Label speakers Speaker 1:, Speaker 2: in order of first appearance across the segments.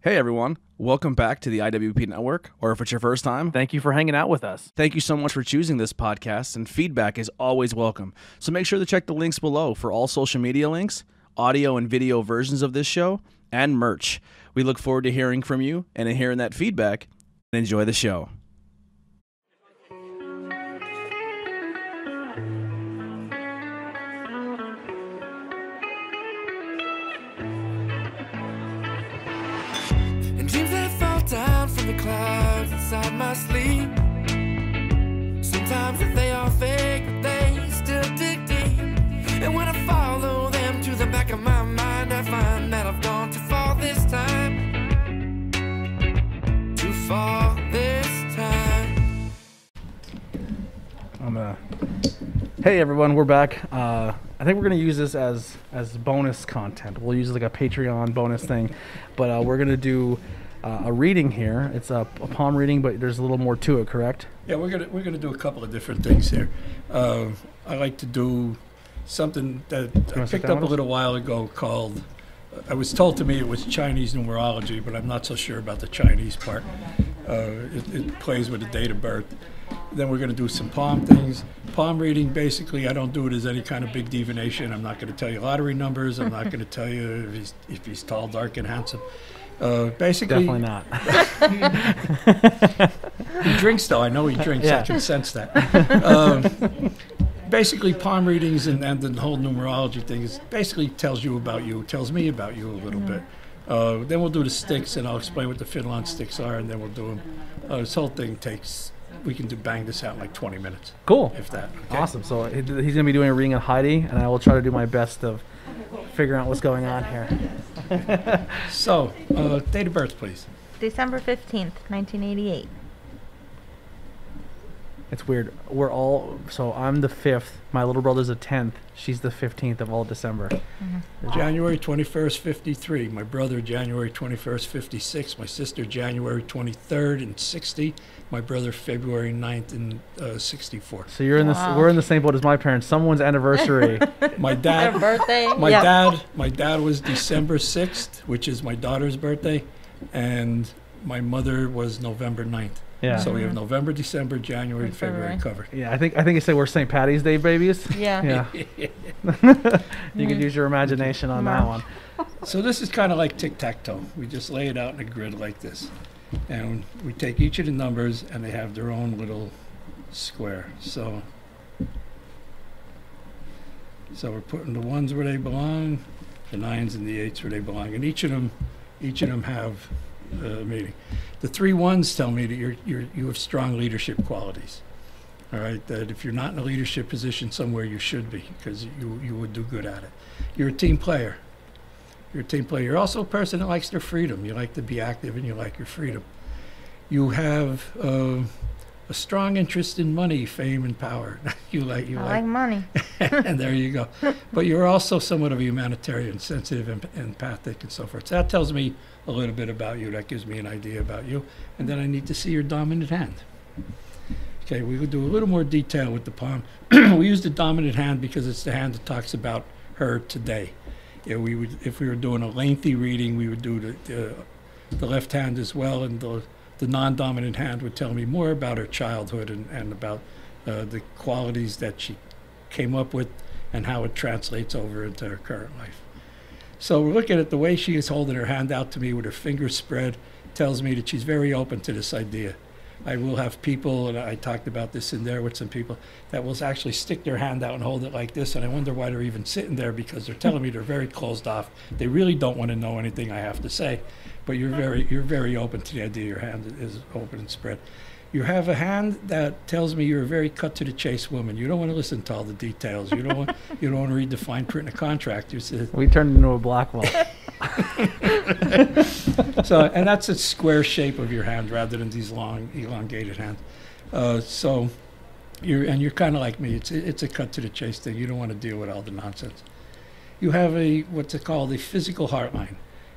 Speaker 1: Hey everyone, welcome back to the IWP Network, or if it's your first time,
Speaker 2: Thank you for hanging out with us.
Speaker 1: thank you so much for choosing this podcast, and feedback is always welcome. So make sure to check the links below for all social media links, audio and video versions of this show, and merch. We look forward to hearing from you and hearing that feedback, and enjoy the show.
Speaker 3: And dreams that fall down from the clouds inside my sleep. Sometimes if they are fake, but they still dig deep. And when I follow them to the back of my mind, I find that I've gone too far this time. Too far this time.
Speaker 2: Hey everyone, we're back. I think we're gonna use this as bonus content. We'll use it like a Patreon bonus thing, but we're gonna do a reading here. It's a palm reading, but there's a little more to it, correct?
Speaker 4: Yeah, we're gonna do a couple of different things here. I like to do something that I picked up a little while ago called. I was told to me it was Chinese numerology, but I'm not so sure about the Chinese part. It plays with the date of birth. Then we're going to do some palm things. Palm reading, basically, I don't do it as any kind of big divination. I'm not going to tell you lottery numbers. I'm not going to tell you if he's tall, dark, and handsome. Basically,
Speaker 2: Definitely not.
Speaker 4: he drinks, though. I know he drinks.
Speaker 2: Yeah.
Speaker 4: I can sense that. Basically, palm readings and the whole numerology thing is basically tells you about you, tells me about you a little bit. Then we'll do the sticks, and I'll explain what the fiddle-on sticks are, and then we'll do them. This whole thing takes, we can bang this out in like 20 minutes.
Speaker 2: Cool.
Speaker 4: If that. Okay?
Speaker 2: Awesome. So he's gonna be doing a reading on Heidi, and I will try to do my best of figuring out what's going on here.
Speaker 4: So, date of birth, please.
Speaker 5: December 15th, 1988.
Speaker 2: It's weird. We're all so I'm the 5th. My little brother's the 10th. She's the 15th of all December.
Speaker 4: January 21st, 53. My brother, January 21st, 56. My sister, January 23rd and 60. My brother, February 9th and 64.
Speaker 2: So you're in this.
Speaker 5: Wow.
Speaker 2: We're in the same boat as my parents. Someone's anniversary.
Speaker 4: My
Speaker 5: Their
Speaker 4: dad,
Speaker 5: birthday?
Speaker 4: my dad was December 6th, which is my daughter's birthday, and my mother was November 9th.
Speaker 2: Yeah.
Speaker 4: So we have November, December, January, and
Speaker 5: And
Speaker 4: February
Speaker 5: February.
Speaker 4: covered.
Speaker 2: Yeah. I think you said we're St. Patty's Day babies.
Speaker 5: Yeah.
Speaker 2: Yeah. You could use your imagination on that one.
Speaker 4: So this is kind of like tic-tac-toe. We just lay it out in a grid like this. And we take each of the numbers, and they have their own little square. So we're putting the ones where they belong, the nines and the eights where they belong. And each of them have a meaning. The 3 ones tell me that you have strong leadership qualities. All right, that if you're not in a leadership position somewhere, you should be, because you would do good at it. You're a team player. You're a team player. You're also a person that likes their freedom. You like to be active and you like your freedom. You have a strong interest in money, fame, and power. you like
Speaker 5: I like money.
Speaker 4: and there you go. But you're also somewhat of a humanitarian, sensitive, empathic, and so forth. So that tells me a little bit about you. That gives me an idea about you. And then I need to see your dominant hand. Okay, we would do a little more detail with the palm. We use the dominant hand because it's the hand that talks about her today. Yeah, if we were doing a lengthy reading, we would do the left hand as well, and the non-dominant hand would tell me more about her childhood and about the qualities that she came up with and how it translates over into her current life. So we're looking at the way she is holding her hand out to me with her fingers spread, tells me that she's very open to this idea. I will have people, and I talked about this in there with some people, that will actually stick their hand out and hold it like this, and I wonder why they're even sitting there, because they're telling me they're very closed off. They really don't want to know anything I have to say, but you're very open to the idea your hand is open and spread. You have a hand that tells me you're a very cut-to-the-chase woman. You don't want to listen to all the details. You don't want to read the fine print in a contract. You say,
Speaker 2: We turned into a Blackwell.
Speaker 4: so, and that's a square shape of your hand rather than these long, elongated hands. So, you're kind of like me. It's a cut to the chase thing. You don't want to deal with all the nonsense. You have what's it called, a physical heart line.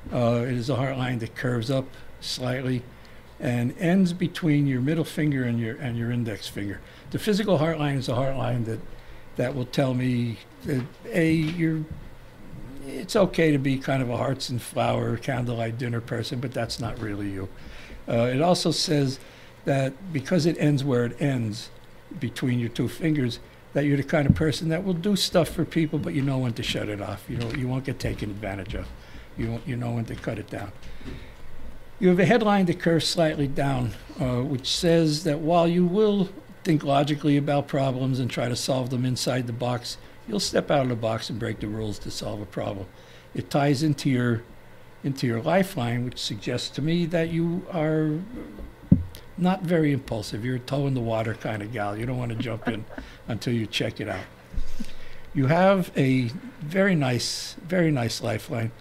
Speaker 4: It is a heart line that curves up slightly and ends between your middle finger and your index finger. The physical heart line is a heart line that will tell me that it's okay to be kind of a hearts and flower, candlelight dinner person, but that's not really you. It also says that because it ends where it ends, between your two fingers, that you're the kind of person that will do stuff for people, but you know when to shut it off. You won't get taken advantage of. You know when to cut it down. You have a headline that curves slightly down, which says that while you will think logically about problems and try to solve them inside the box, you'll step out of the box and break the rules to solve a problem. It ties into your lifeline, which suggests to me that you are not very impulsive. You're a toe in the water kind of gal. You don't want to jump in until you check it out. You have a very nice lifeline.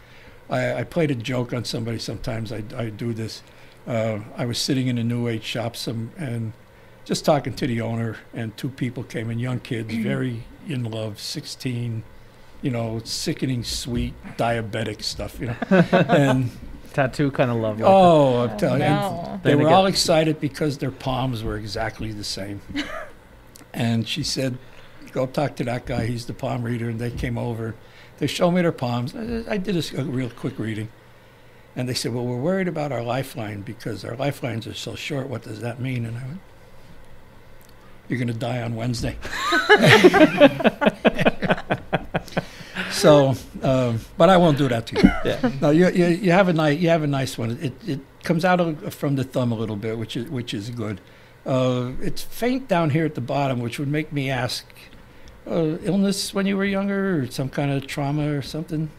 Speaker 4: I played a joke on somebody sometimes. I do this. I was sitting in a New Age shop and just talking to the owner, and two people came in, young kids, very in love, 16, sickening sweet, diabetic stuff, and
Speaker 2: Tattoo kind of love. Like
Speaker 4: oh, I'm telling you.
Speaker 5: no.
Speaker 4: And they
Speaker 2: Then
Speaker 4: were
Speaker 2: they
Speaker 4: all
Speaker 2: get-
Speaker 4: excited because their palms were exactly the same. And she said, go talk to that guy. He's the palm reader. And they came over. They showed me their palms. I did a real quick reading. And they said, well, we're worried about our lifeline because our lifelines are so short. What does that mean? And I went, you're going to die on Wednesday. So, but I won't do that to you.
Speaker 2: Yeah.
Speaker 4: No, you have a nice one. It comes out from the thumb a little bit, which is good. It's faint down here at the bottom, which would make me ask, illness when you were younger, or some kind of trauma or something.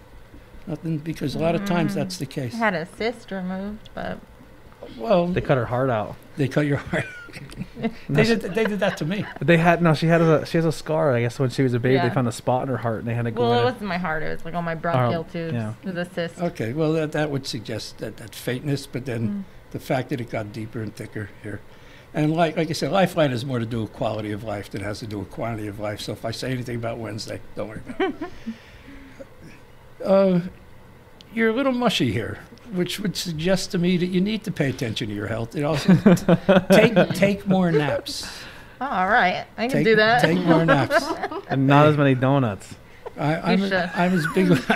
Speaker 4: Nothing, because a lot of times that's the case.
Speaker 5: I had a cyst removed, but
Speaker 4: Well,
Speaker 2: They cut her heart out.
Speaker 4: they cut your heart. They did that to me.
Speaker 2: They had no. She has a scar. I guess when she was a baby,
Speaker 5: Yeah.
Speaker 2: they found a spot in her heart, and they had to go
Speaker 5: well,
Speaker 2: in
Speaker 5: it
Speaker 2: it.
Speaker 5: wasn't my heart. It was like on my bronchial tubes.
Speaker 2: yeah.
Speaker 5: It was a cyst.
Speaker 4: Okay, well that would suggest that faintness, but then the fact that it got deeper and thicker here. And like I said, lifeline has more to do with quality of life than it has to do with quantity of life. So if I say anything about Wednesday, don't worry about it. You're a little mushy here, which would suggest to me that you need to pay attention to your health. It also take more naps.
Speaker 5: Oh, all right. I can
Speaker 4: Take,
Speaker 5: do that.
Speaker 4: Take more naps.
Speaker 2: And not as many donuts.
Speaker 4: I'm
Speaker 5: should.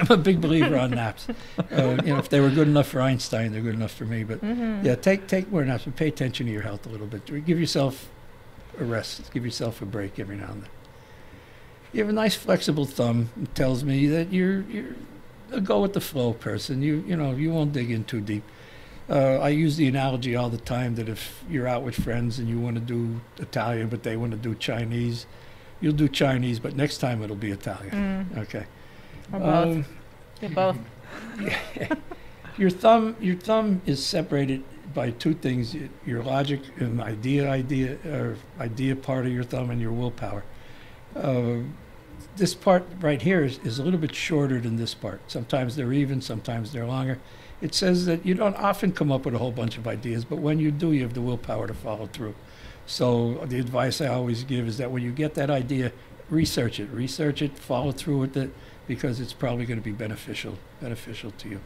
Speaker 4: a big believer on naps. If they were good enough for Einstein, they're good enough for me. But yeah, take more naps and pay attention to your health a little bit. Give yourself a rest. Give yourself a break every now and then. You have a nice flexible thumb. It tells me that you're a go with the flow person. You won't dig in too deep. I use the analogy all the time that if you're out with friends and you want to do Italian but they want to do Chinese, you'll do Chinese, but next time it'll be Italian. Okay.
Speaker 5: Or both. Do both.
Speaker 4: Your thumb is separated by two things: your logic and idea part of your thumb, and your willpower. This part right here is a little bit shorter than this part. Sometimes they're even, sometimes they're longer. It says that you don't often come up with a whole bunch of ideas, but when you do, you have the willpower to follow through. So the advice I always give is that when you get that idea, research it, follow through with it, because it's probably going to be beneficial to you.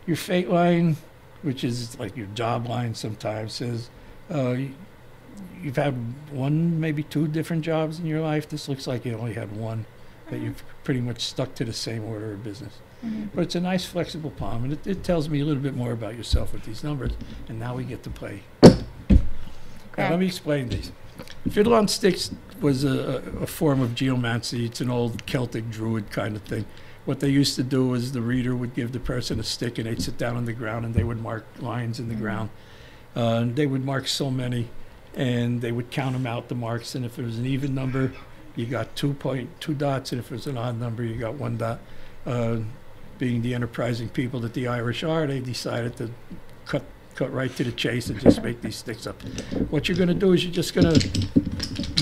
Speaker 4: Your fate line, which is like your job line sometimes, says you've had one, maybe two different jobs in your life. This looks like you only had one, that you've pretty much stuck to the same order of business. But it's a nice flexible palm, and it tells me a little bit more about yourself with these numbers. And now we get to play. Now, let me explain these. Fiddle on Sticks was a form of geomancy. It's an old Celtic druid kind of thing. What they used to do is the reader would give the person a stick, and they'd sit down on the ground, and they would mark lines in the ground. And they would mark so many, and they would count them out, the marks. And if it was an even number, you got 2 dots, and if it was an odd number, you got 1 dot. Being the enterprising people that the Irish are, they decided to cut right to the chase and just make these sticks up. What you're going to do is you're just going to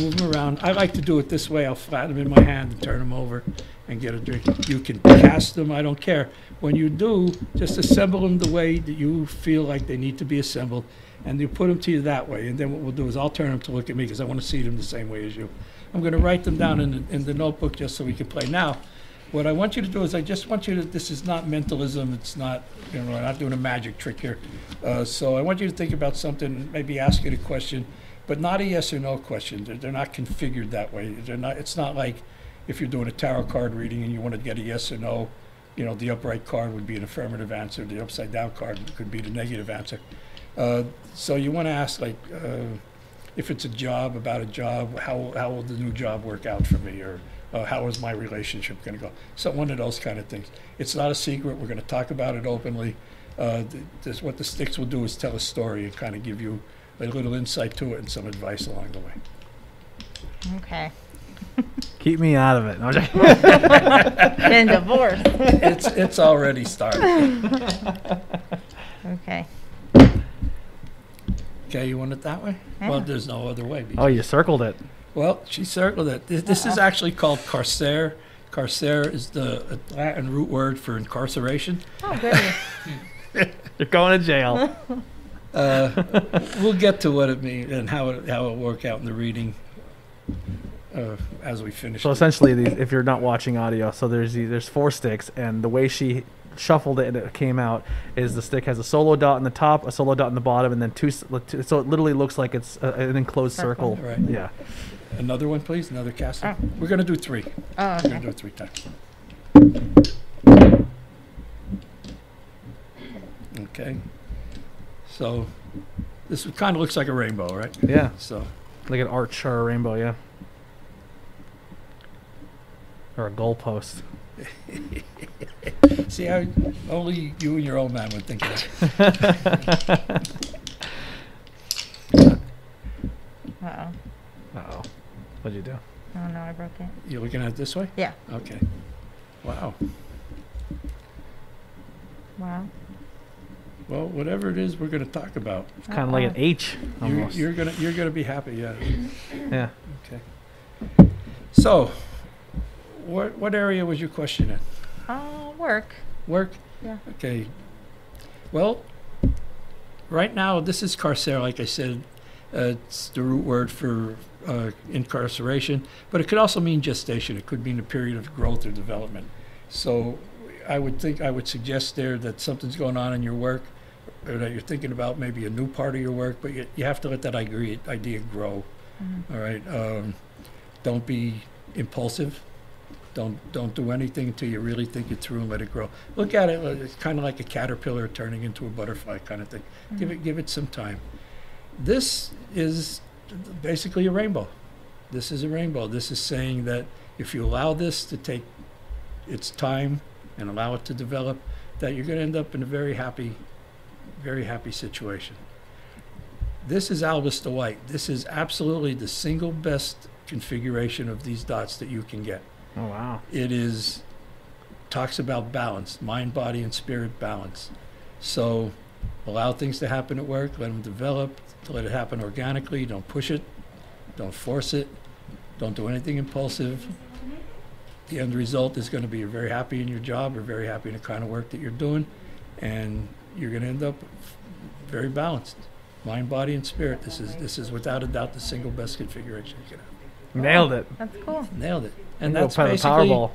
Speaker 4: move them around. I like to do it this way. I'll flatten them in my hand and turn them over and get a drink. You can cast them. I don't care. When you do, just assemble them the way that you feel like they need to be assembled, and you put them to you that way. And then what we'll do is I'll turn them to look at me because I want to see them the same way as you. I'm going to write them down in the notebook just so we can play. Now, what I want you to do is I just want you to, this is not mentalism, it's not, we're not doing a magic trick here. So I want you to think about something, maybe ask it a question, but not a yes or no question. They're not configured that way. They're not. It's not like if you're doing a tarot card reading and you want to get a yes or no. You know, the upright card would be an affirmative answer. The upside down card could be the negative answer. So you want to ask, like, if it's a job, about a job, how will the new job work out for me, or how is my relationship going to go? So one of those kind of things. It's not a secret. We're going to talk about it openly. What the sticks will do is tell a story and kind of give you a little insight to it and some advice along the way.
Speaker 5: Okay.
Speaker 2: Keep me out of it. No, I'm joking.
Speaker 5: Been divorced.
Speaker 4: It's already started.
Speaker 5: Okay.
Speaker 4: Okay, you want it that way?
Speaker 5: Yeah.
Speaker 4: Well, there's no other way.
Speaker 2: Oh, you circled it.
Speaker 4: Well, she circled it. This is actually called carcere. Carcere is the Latin root word for incarceration.
Speaker 5: Oh, goodness.
Speaker 2: You're going to jail.
Speaker 4: We'll get to what it means and how it will work out in the reading as we finish.
Speaker 2: So essentially, if you're not watching audio, so there's 4 sticks, and the way she shuffled it and it came out is the stick has a solo dot in the top, a solo dot in the bottom, and then two. So it literally looks like it's an enclosed circle.
Speaker 4: Right.
Speaker 2: Yeah.
Speaker 4: Another one, please. Another casting.
Speaker 5: Oh.
Speaker 4: We're gonna do 3.
Speaker 5: Oh,
Speaker 4: We're gonna
Speaker 5: okay.
Speaker 4: do it 3 times. Okay. So this kind of looks like a rainbow, right?
Speaker 2: Yeah.
Speaker 4: So
Speaker 2: Like an arch or a rainbow, yeah. Or a goalpost.
Speaker 4: see how only you and your old man would think of that.
Speaker 5: Uh-oh.
Speaker 2: Uh-oh. What'd you do?
Speaker 5: Oh, no, I broke it.
Speaker 4: You're looking at it this way?
Speaker 5: Yeah.
Speaker 4: Okay. Wow.
Speaker 5: Wow.
Speaker 4: Well, whatever it is we're going to talk about,
Speaker 2: It's kind of like an H almost.
Speaker 4: you're gonna be happy. Yeah.
Speaker 2: Yeah.
Speaker 4: Okay. So, what area was your question in?
Speaker 5: Work.
Speaker 4: Work?
Speaker 5: Yeah.
Speaker 4: Okay. Well, right now, this is carcere, like I said. It's the root word for incarceration, but it could also mean gestation. It could mean a period of growth or development. So I would suggest there that something's going on in your work, or that you're thinking about maybe a new part of your work, but you have to let that idea grow.
Speaker 5: Mhm.
Speaker 4: All right. Don't be impulsive. Don't do anything until you really think it through and let it grow. Look at it. It's kind of like a caterpillar turning into a butterfly kind of thing. Give it some time. This is basically a rainbow. This is a rainbow. This is saying that if you allow this to take its time and allow it to develop, that you're going to end up in a very happy situation. This is Albus the White. This is absolutely the single best configuration of these dots that you can get.
Speaker 2: Oh, wow.
Speaker 4: It talks about balance, mind, body, and spirit balance. So allow things to happen at work, let them develop, to let it happen organically. Don't push it, don't force it, don't do anything impulsive. The end result is going to be you're very happy in your job, or very happy in the kind of work that you're doing, and you're going to end up very balanced. Mind, body, and spirit. This is without a doubt the single best configuration you can have.
Speaker 2: Nailed it.
Speaker 5: That's cool.
Speaker 4: Nailed it. And
Speaker 2: Go
Speaker 4: that's
Speaker 2: play the
Speaker 4: basically
Speaker 2: Powerball.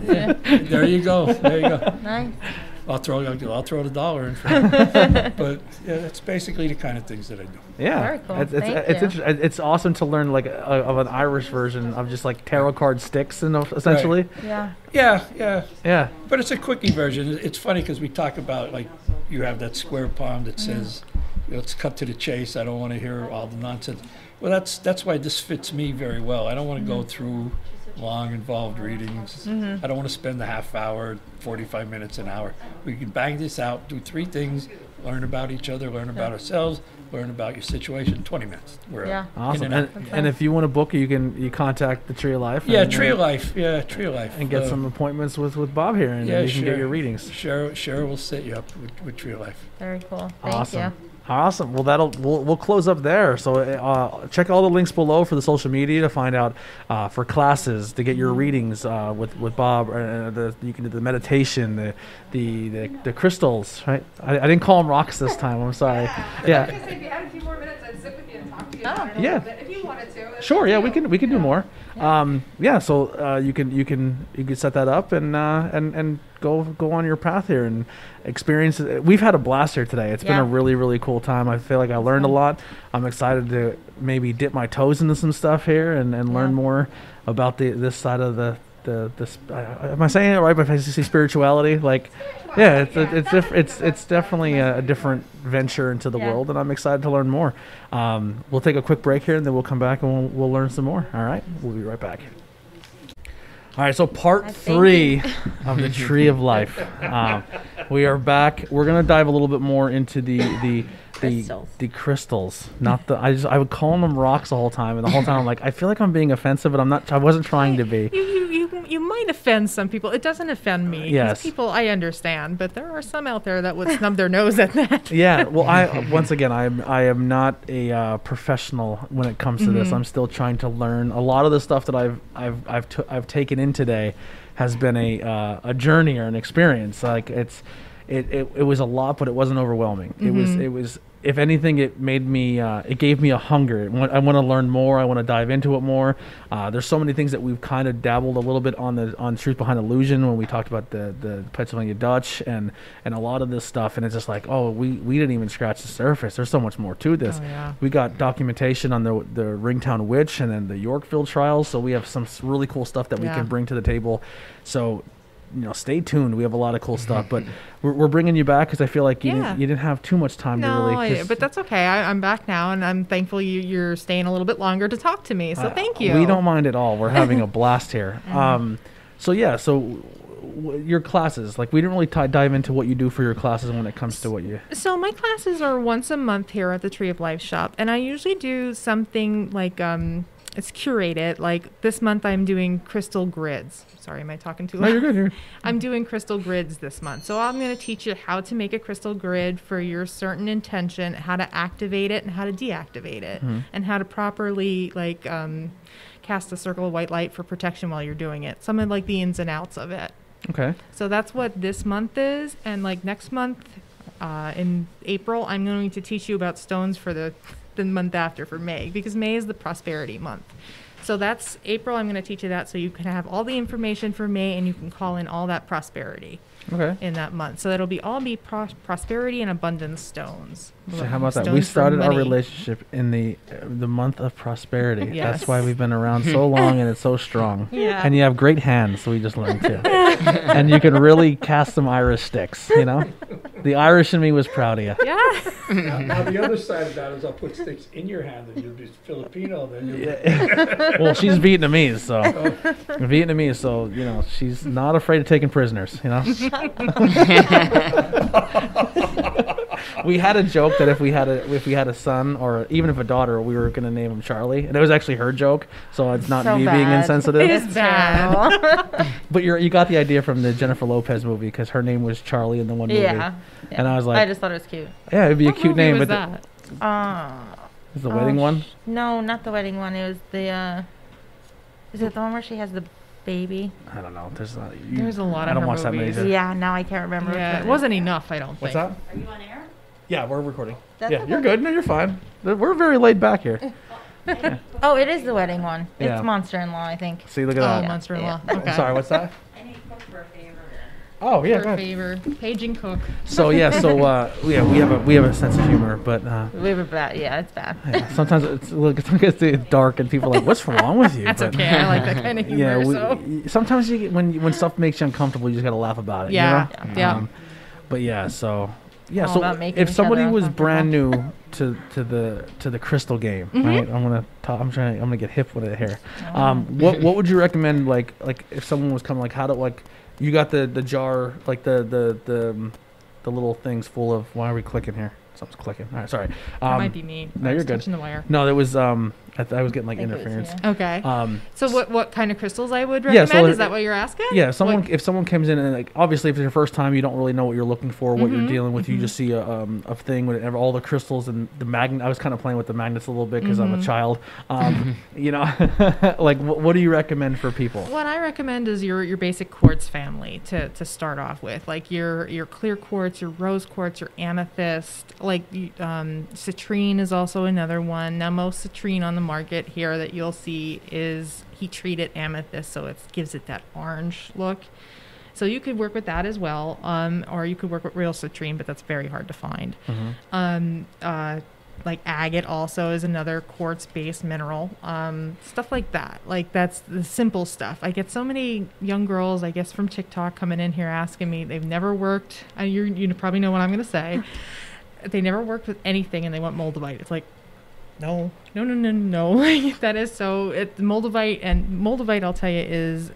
Speaker 4: yeah, there you go. There you go.
Speaker 5: Nice.
Speaker 4: I'll throw the dollar in for it. But yeah, that's basically the kind of things that I do.
Speaker 2: Yeah.
Speaker 5: Very cool.
Speaker 2: It's
Speaker 5: Thank you.
Speaker 2: interesting. It's awesome to learn like of an Irish version of just like tarot card sticks, and essentially.
Speaker 5: Yeah.
Speaker 4: Yeah.
Speaker 2: Yeah.
Speaker 4: But it's a quickie version. It's funny because we talk about, like, you have that square palm that says, let's cut to the chase. I don't want to hear all the nonsense. Well, that's why this fits me very well. I don't want to go through long, involved readings. I don't want to spend a half hour, 45 minutes, an hour. We can bang this out, do 3 things, learn about each other, learn about ourselves, learn about your situation. 20 minutes. We're
Speaker 5: Yeah.
Speaker 2: Awesome.
Speaker 4: in and out.
Speaker 2: And if you want to book, you contact the Tree of Life.
Speaker 4: Yeah,
Speaker 2: and,
Speaker 4: Tree of Life. Yeah, Tree of Life.
Speaker 2: And get some appointments with Bob here, and
Speaker 4: yeah,
Speaker 2: you can
Speaker 4: sure.
Speaker 2: get your readings.
Speaker 4: Cheryl will set you up with Tree of Life.
Speaker 5: Very cool. Thank
Speaker 2: Awesome.
Speaker 5: you.
Speaker 2: Awesome. Well, we'll close up there. So check all the links below for the social media to find out for classes, to get your readings with Bob. You can do the meditation, the crystals. Right? I didn't call them rocks this time. I'm sorry. Yeah.
Speaker 6: If you had a few more minutes, I'd sit with you and talk to you
Speaker 5: Oh.
Speaker 6: about it a
Speaker 2: Yeah.
Speaker 6: little bit if you wanted to. That's
Speaker 2: Sure.
Speaker 6: up
Speaker 2: Yeah,
Speaker 6: to
Speaker 2: we
Speaker 6: you.
Speaker 2: can do more. Yeah. So you can set that up and go on your path here and experience it. We've had a blast here today. It's been a
Speaker 5: Yeah.
Speaker 2: really, really cool time. I feel like I learned a lot. I'm excited to maybe dip my toes into some stuff here and learn
Speaker 5: Yeah.
Speaker 2: more about this side of the am I saying it right? If I say spirituality, like, yeah, it's definitely a different venture into the
Speaker 5: Yeah.
Speaker 2: world, and I'm excited to learn more. We'll take a quick break here, and then we'll come back and we'll learn some more. All right, we'll be right back. All right, so part
Speaker 5: I think-
Speaker 2: 3 of the Tree of Life. We are back. We're gonna dive a little bit more into the
Speaker 5: Crystals.
Speaker 2: the crystals, not the. I would call them rocks the whole time, and the whole time I'm like, I feel like I'm being offensive, but I'm not. I wasn't trying to be.
Speaker 7: You might offend some people. It doesn't offend me. 'Cause
Speaker 2: Yes.
Speaker 7: people, I understand, but there are some out there that would snub their nose at that.
Speaker 2: Yeah, well, once again, I am not a professional when it comes to this. I'm still trying to learn. A lot of the stuff that I've taken in today has been a journey or an experience. Like it was a lot, but it wasn't overwhelming. It was if anything, it made me it gave me a hunger. I want to learn more. I want to dive into it more. There's so many things that we've kind of dabbled a little bit on Truth Behind Illusion when we talked about the Pennsylvania Dutch and a lot of this stuff, and it's just like, oh, we didn't even scratch the surface. There's so much more to this.
Speaker 7: Oh, yeah.
Speaker 2: We got documentation on the Ringtown Witch and then the Yorkville trials, so we have some really cool stuff that we
Speaker 7: Yeah.
Speaker 2: can bring to the table. So, stay tuned. We have a lot of cool stuff, but we're bringing you back because I feel like you
Speaker 7: Yeah.
Speaker 2: didn't have too much time to
Speaker 7: No,
Speaker 2: really.
Speaker 7: but that's okay. I'm back now, and I'm thankful you're staying a little bit longer to talk to me. So thank you.
Speaker 2: We don't mind at all. We're having a blast here. Your classes, like we didn't really dive into what you do for your classes when it comes to what you.
Speaker 7: So my classes are once a month here at the Tree of Life shop, and I usually do something like it's curated. Like this month, I'm doing crystal grids. Sorry, am I talking too
Speaker 2: No,
Speaker 7: loud?
Speaker 2: you're good.
Speaker 7: I'm doing crystal grids this month. So I'm going to teach you how to make a crystal grid for your certain intention, how to activate it and how to deactivate it, and how to properly cast a circle of white light for protection while you're doing it. Some of like the ins and outs of it.
Speaker 2: Okay.
Speaker 7: So that's what this month is. And like next month, in April, I'm going to teach you about stones for the month after, for May, because May is the prosperity month. So that's April. I'm going to teach you that so you can have all the information for May and you can call in all that prosperity
Speaker 2: Okay.
Speaker 7: in that month. So that'll be prosperity and abundance stones.
Speaker 2: So how about that?
Speaker 7: Stones
Speaker 2: We
Speaker 7: for
Speaker 2: started our
Speaker 7: money.
Speaker 2: relationship in the month of prosperity.
Speaker 7: Yes.
Speaker 2: That's why we've been around so long and it's so strong.
Speaker 7: Yeah.
Speaker 2: And you have great hands, so we just learned too. And you can really cast some Irish sticks. The Irish in me was proud of you.
Speaker 7: Yeah.
Speaker 4: Now the other side of that is I'll put sticks in your hand and you'll be Filipino. Then you'll
Speaker 2: Well, she's Vietnamese, so she's not afraid of taking prisoners. We had a joke that if we had a son or even if a daughter, we were going to name him Charlie, and it was actually her joke, so it's not
Speaker 5: So
Speaker 2: me being
Speaker 5: bad.
Speaker 2: insensitive.
Speaker 7: It's bad.
Speaker 2: But you got the idea from the Jennifer Lopez movie because her name was Charlie in the one movie.
Speaker 5: Yeah.
Speaker 2: And I was like,
Speaker 5: I just thought it was cute.
Speaker 2: yeah, it'd be
Speaker 7: What
Speaker 2: a cute
Speaker 7: movie
Speaker 2: name,
Speaker 7: was
Speaker 2: but
Speaker 7: that?
Speaker 2: is the wedding one?
Speaker 5: No, not the wedding one. It was the. Is it the one where she has the baby?
Speaker 2: I don't know. There's
Speaker 7: There's a lot
Speaker 2: I
Speaker 7: of
Speaker 2: don't
Speaker 7: her
Speaker 2: watch that many.
Speaker 7: movies.
Speaker 2: either.
Speaker 5: Yeah, now I can't remember.
Speaker 7: Yeah,
Speaker 5: which
Speaker 7: it
Speaker 5: one
Speaker 7: wasn't enough, I don't
Speaker 2: What's
Speaker 7: think.
Speaker 2: that?
Speaker 5: Are you on air?
Speaker 2: Yeah, we're recording.
Speaker 5: That's
Speaker 2: Yeah, you're
Speaker 5: okay.
Speaker 2: good. No, you're fine. We're very laid back here.
Speaker 5: Oh, it is the wedding one.
Speaker 2: Yeah.
Speaker 5: It's Monster-in-Law, I think.
Speaker 2: See, look at
Speaker 7: Oh,
Speaker 2: that.
Speaker 7: Monster-in-Law.
Speaker 5: Yeah.
Speaker 7: Okay.
Speaker 2: Sorry, what's that?
Speaker 5: I need to cook for a favor.
Speaker 2: Oh, yeah,
Speaker 7: For
Speaker 2: go
Speaker 7: a
Speaker 2: ahead.
Speaker 7: favor. Paging cook.
Speaker 2: So we have a sense of humor, but
Speaker 5: We were bad. Yeah, it's bad.
Speaker 2: yeah, sometimes it's dark and people are like, "What's wrong with you?"
Speaker 7: That's
Speaker 2: But,
Speaker 7: okay. I like that kind of
Speaker 2: Yeah,
Speaker 7: humor. So.
Speaker 2: sometimes you get, when stuff makes you uncomfortable, you just gotta laugh about it.
Speaker 7: Yeah,
Speaker 2: You know?
Speaker 7: yeah.
Speaker 2: But yeah, so yeah,
Speaker 5: All
Speaker 2: so
Speaker 5: about making
Speaker 2: if
Speaker 5: each
Speaker 2: somebody
Speaker 5: other
Speaker 2: was brand
Speaker 5: uncomfortable.
Speaker 2: new to the crystal game,
Speaker 7: Mm-hmm.
Speaker 2: right? I'm gonna get hip with it here. What would you recommend? Like if someone was coming, like how to like you got the jar, like the little things full of. Why are we clicking here? Something's clicking. All right, sorry.
Speaker 7: That might be me.
Speaker 2: no,
Speaker 7: I
Speaker 2: you're
Speaker 7: was
Speaker 2: good.
Speaker 7: touching the wire.
Speaker 2: No, there was I was getting like
Speaker 5: I think it was
Speaker 2: interference.
Speaker 5: you.
Speaker 7: Okay. So what kind of crystals I would
Speaker 2: Yeah,
Speaker 7: recommend?
Speaker 2: so
Speaker 7: Is that what you're asking?
Speaker 2: Yeah, if
Speaker 7: What-
Speaker 2: someone comes in and like obviously if it's your first time, you don't really know what you're looking for, what you're
Speaker 7: Mhm,
Speaker 2: dealing with. You just see a thing with all the crystals and the magnet. I was kind of playing with the magnets a little bit because I'm a child. Like what do you recommend for people?
Speaker 7: What I recommend is your basic quartz family to start off with, like your clear quartz, your rose quartz, your amethyst. Like citrine is also another one. Now most citrine on the market here that you'll see is heat treated amethyst, so it gives it that orange look. So you could work with that as well, or you could work with real citrine, but that's very hard to find. Like agate also is another quartz-based mineral. Stuff like that. Like that's the simple stuff. I get so many young girls, I guess from TikTok, coming in here asking me, they've never worked, you probably know what I'm going to say. They never worked with anything and they want moldavite. It's like, no. That is so, moldavite, I'll tell you, is,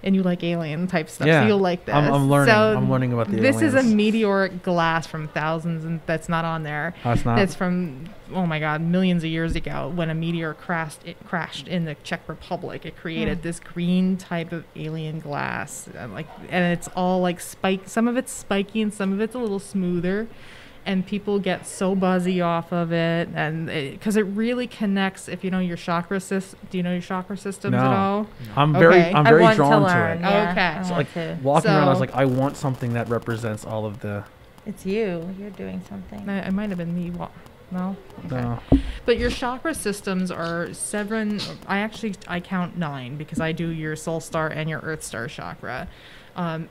Speaker 7: and you like alien type stuff, so you'll like this.
Speaker 2: I'm learning.
Speaker 7: So
Speaker 2: I'm learning about the
Speaker 7: this
Speaker 2: aliens.
Speaker 7: is a meteoric glass from thousands, and that's not on there.
Speaker 2: Oh, it's not?
Speaker 7: It's from, oh my God, millions of years ago when a meteor crashed in the Czech Republic. It created this green type of alien glass, and it's all like some of it's spiky and some of it's a little smoother. And people get so buzzy off of it, and because it really connects. If you know your chakra system, do you know your chakra systems at all?
Speaker 2: I'm
Speaker 7: Okay.
Speaker 2: very
Speaker 5: I want
Speaker 2: drawn to
Speaker 5: learn.
Speaker 2: it.
Speaker 5: Yeah,
Speaker 7: Okay.
Speaker 5: I
Speaker 7: So,
Speaker 5: want
Speaker 2: Like
Speaker 5: to.
Speaker 2: walking around, I was
Speaker 7: So-
Speaker 2: like, I want something that represents all of the.
Speaker 5: It's you. You're doing something.
Speaker 7: I might have been me. No. Okay.
Speaker 2: No.
Speaker 7: But your chakra systems are 7. I count 9 because I do your soul star and your earth star chakra.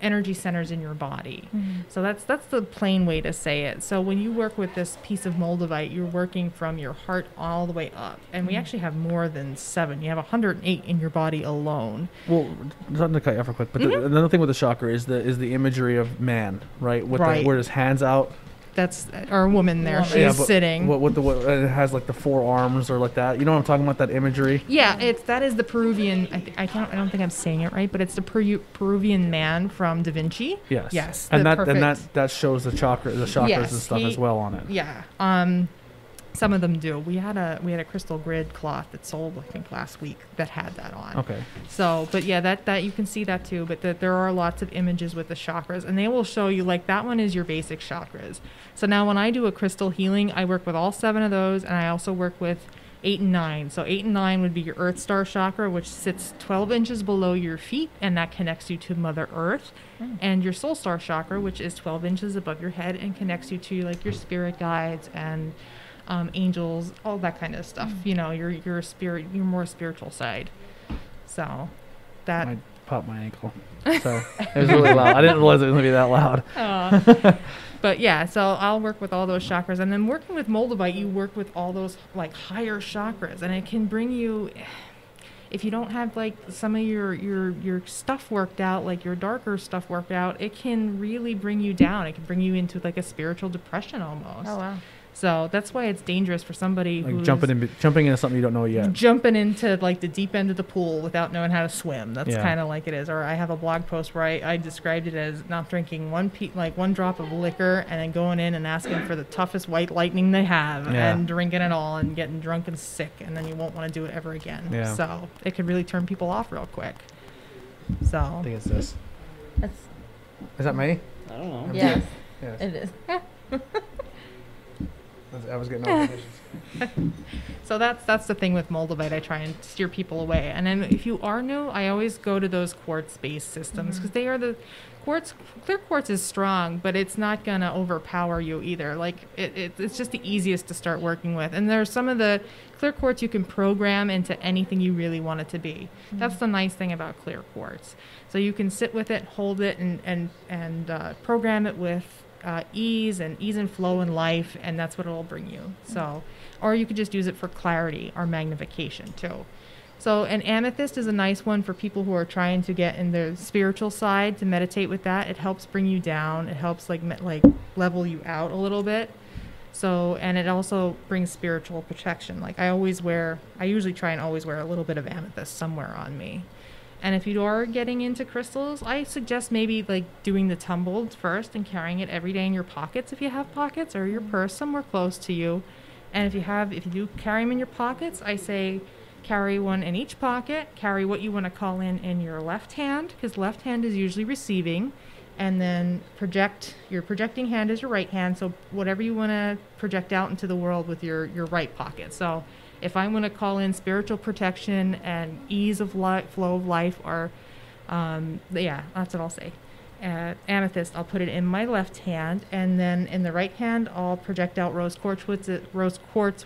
Speaker 7: Energy centers in your body. So that's the plain way to say it. So when you work with this piece of moldavite, you're working from your heart all the way up. And we actually have more than 7. You have 108 in your body alone.
Speaker 2: Well, not to cut you off real quick, but another thing with the chakra is the imagery of man, right? With
Speaker 7: Right.
Speaker 2: where his hands out.
Speaker 7: That's our woman there. She's
Speaker 2: Yeah, but
Speaker 7: sitting.
Speaker 2: What it has like the 4 arms or like that. You know what I'm talking about? That imagery.
Speaker 7: Yeah, that is the Peruvian. I don't think I'm saying it right, but it's the Peruvian man from Da Vinci.
Speaker 2: Yes.
Speaker 7: Yes.
Speaker 2: And
Speaker 7: the
Speaker 2: that shows the chakras
Speaker 7: Yes,
Speaker 2: and stuff
Speaker 7: he-
Speaker 2: as well on it.
Speaker 7: Yeah. Some of them do. We had a crystal grid cloth that sold, I think, last week that had that on.
Speaker 2: Okay.
Speaker 7: So, but yeah, that you can see that too. But there are lots of images with the chakras, and they will show you like that one is your basic chakras. So now when I do a crystal healing, I work with all 7 of those, and I also work with 8 and 9. So 8 and 9 would be your Earth Star chakra, which sits 12 inches below your feet, and that connects you to Mother Earth. And your Soul Star chakra, which is 12 inches above your head and connects you to like your spirit guides and angels, all that kind of stuff. You know, your spirit, your more spiritual side. So that.
Speaker 2: I popped my ankle. So it was really loud. I didn't realize it was going to be that loud.
Speaker 7: But yeah, so I'll work with all those chakras, and then working with moldavite, you work with all those like higher chakras, and it can bring you. If you don't have like some of your stuff worked out, like your darker stuff worked out, it can really bring you down. It can bring you into like a spiritual depression almost.
Speaker 5: Oh wow.
Speaker 7: So that's why it's dangerous for somebody
Speaker 2: Like
Speaker 7: who's
Speaker 2: jumping into something you don't know yet.
Speaker 7: jumping into like the deep end of the pool without knowing how to swim. That's
Speaker 2: Yeah.
Speaker 7: kind of like it is. Or I have a blog post where I described it as not drinking one drop of liquor and then going in and asking for the toughest white lightning they have
Speaker 2: Yeah.
Speaker 7: and drinking it all and getting drunk and sick, and then you won't want to do it ever again.
Speaker 2: Yeah.
Speaker 7: So it could really turn people off real quick.
Speaker 2: I
Speaker 7: So
Speaker 2: think it's this.
Speaker 5: That's
Speaker 2: Is that me?
Speaker 1: I don't know.
Speaker 5: yes,
Speaker 2: Yes.
Speaker 5: it is.
Speaker 2: I was getting notifications.
Speaker 7: So that's the thing with moldavite. I try and steer people away. And then if you are new, I always go to those quartz-based systems because they are the quartz. Clear quartz is strong, but it's not gonna overpower you either. Like it's just the easiest to start working with. And there's some of the clear quartz you can program into anything you really want it to be. That's the nice thing about clear quartz. So you can sit with it, hold it, and program it with ease and flow in life, and that's what it'll bring you. So, or you could just use it for clarity or magnification too. So an amethyst is a nice one for people who are trying to get in the spiritual side to meditate with that. It helps bring you down. It helps like level you out a little bit. So, and it also brings spiritual protection. Like I usually try and always wear a little bit of amethyst somewhere on me. And if you are getting into crystals, I suggest maybe like doing the tumbled first and carrying it every day in your pockets if you have pockets, or your purse somewhere close to you. And if you do carry them in your pockets, I say carry one in each pocket. Carry what you want to call in your left hand, because left hand is usually receiving. And then your projecting hand is your right hand. So whatever you want to project out into the world with your right pocket. So if I want to call in spiritual protection and ease of flow of life, or that's what I'll say. amethyst, I'll put it in my left hand, and then in the right hand, I'll project out rose quartz,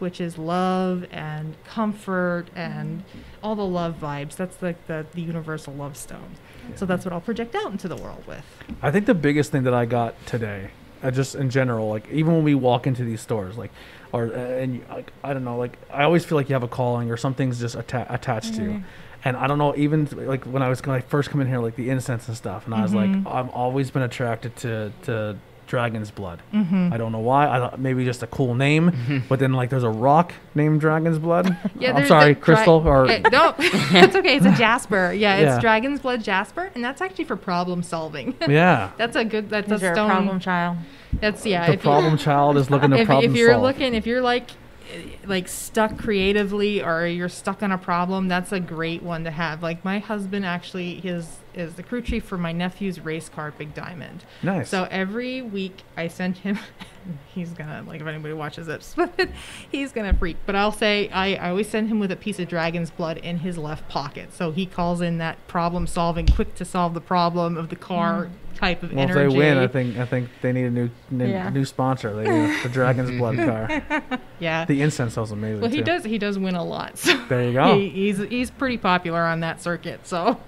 Speaker 7: which is love and comfort and all the love vibes. That's like the universal love stone. So that's what I'll project out into the world with.
Speaker 2: I think the biggest thing that I got today, just in general, like even when we walk into these stores, like, like I don't know, like I always feel like you have a calling or something's just attached to you. And I don't know, even like when I first come in here, like the incense and stuff, and I was like, I've always been attracted to Dragon's Blood. I don't know why. I thought maybe just a cool name, but then like there's a rock named Dragon's Blood.
Speaker 7: Yeah,
Speaker 2: I'm sorry, crystal or
Speaker 7: no, it's okay. It's a jasper. Yeah, it's
Speaker 2: Yeah.
Speaker 7: Dragon's Blood jasper, and that's actually for problem solving.
Speaker 2: yeah.
Speaker 7: That's a good. That's a
Speaker 5: Is there
Speaker 7: stone.
Speaker 5: a problem child?
Speaker 7: That's yeah.
Speaker 2: The problem child is looking to problem
Speaker 7: if you're
Speaker 2: solve.
Speaker 7: looking, if you're like stuck creatively or you're stuck on a problem, that's a great one to have. Like my husband actually is the crew chief for my nephew's race car Big Diamond.
Speaker 2: Nice.
Speaker 7: So every week I send him he's gonna, like, if anybody watches this, he's gonna freak, but I'll say I always send him with a piece of Dragon's Blood in his left pocket, so he calls in that problem solving, quick to solve the problem of the car type of
Speaker 2: Well,
Speaker 7: energy.
Speaker 2: if they win, I think they need a new sponsor. They need the Dragon's Blood car.
Speaker 7: Yeah.
Speaker 2: The incense smells amazing.
Speaker 7: Well,
Speaker 2: too.
Speaker 7: he does win a lot. So
Speaker 2: There you go.
Speaker 7: he's pretty popular on that circuit. So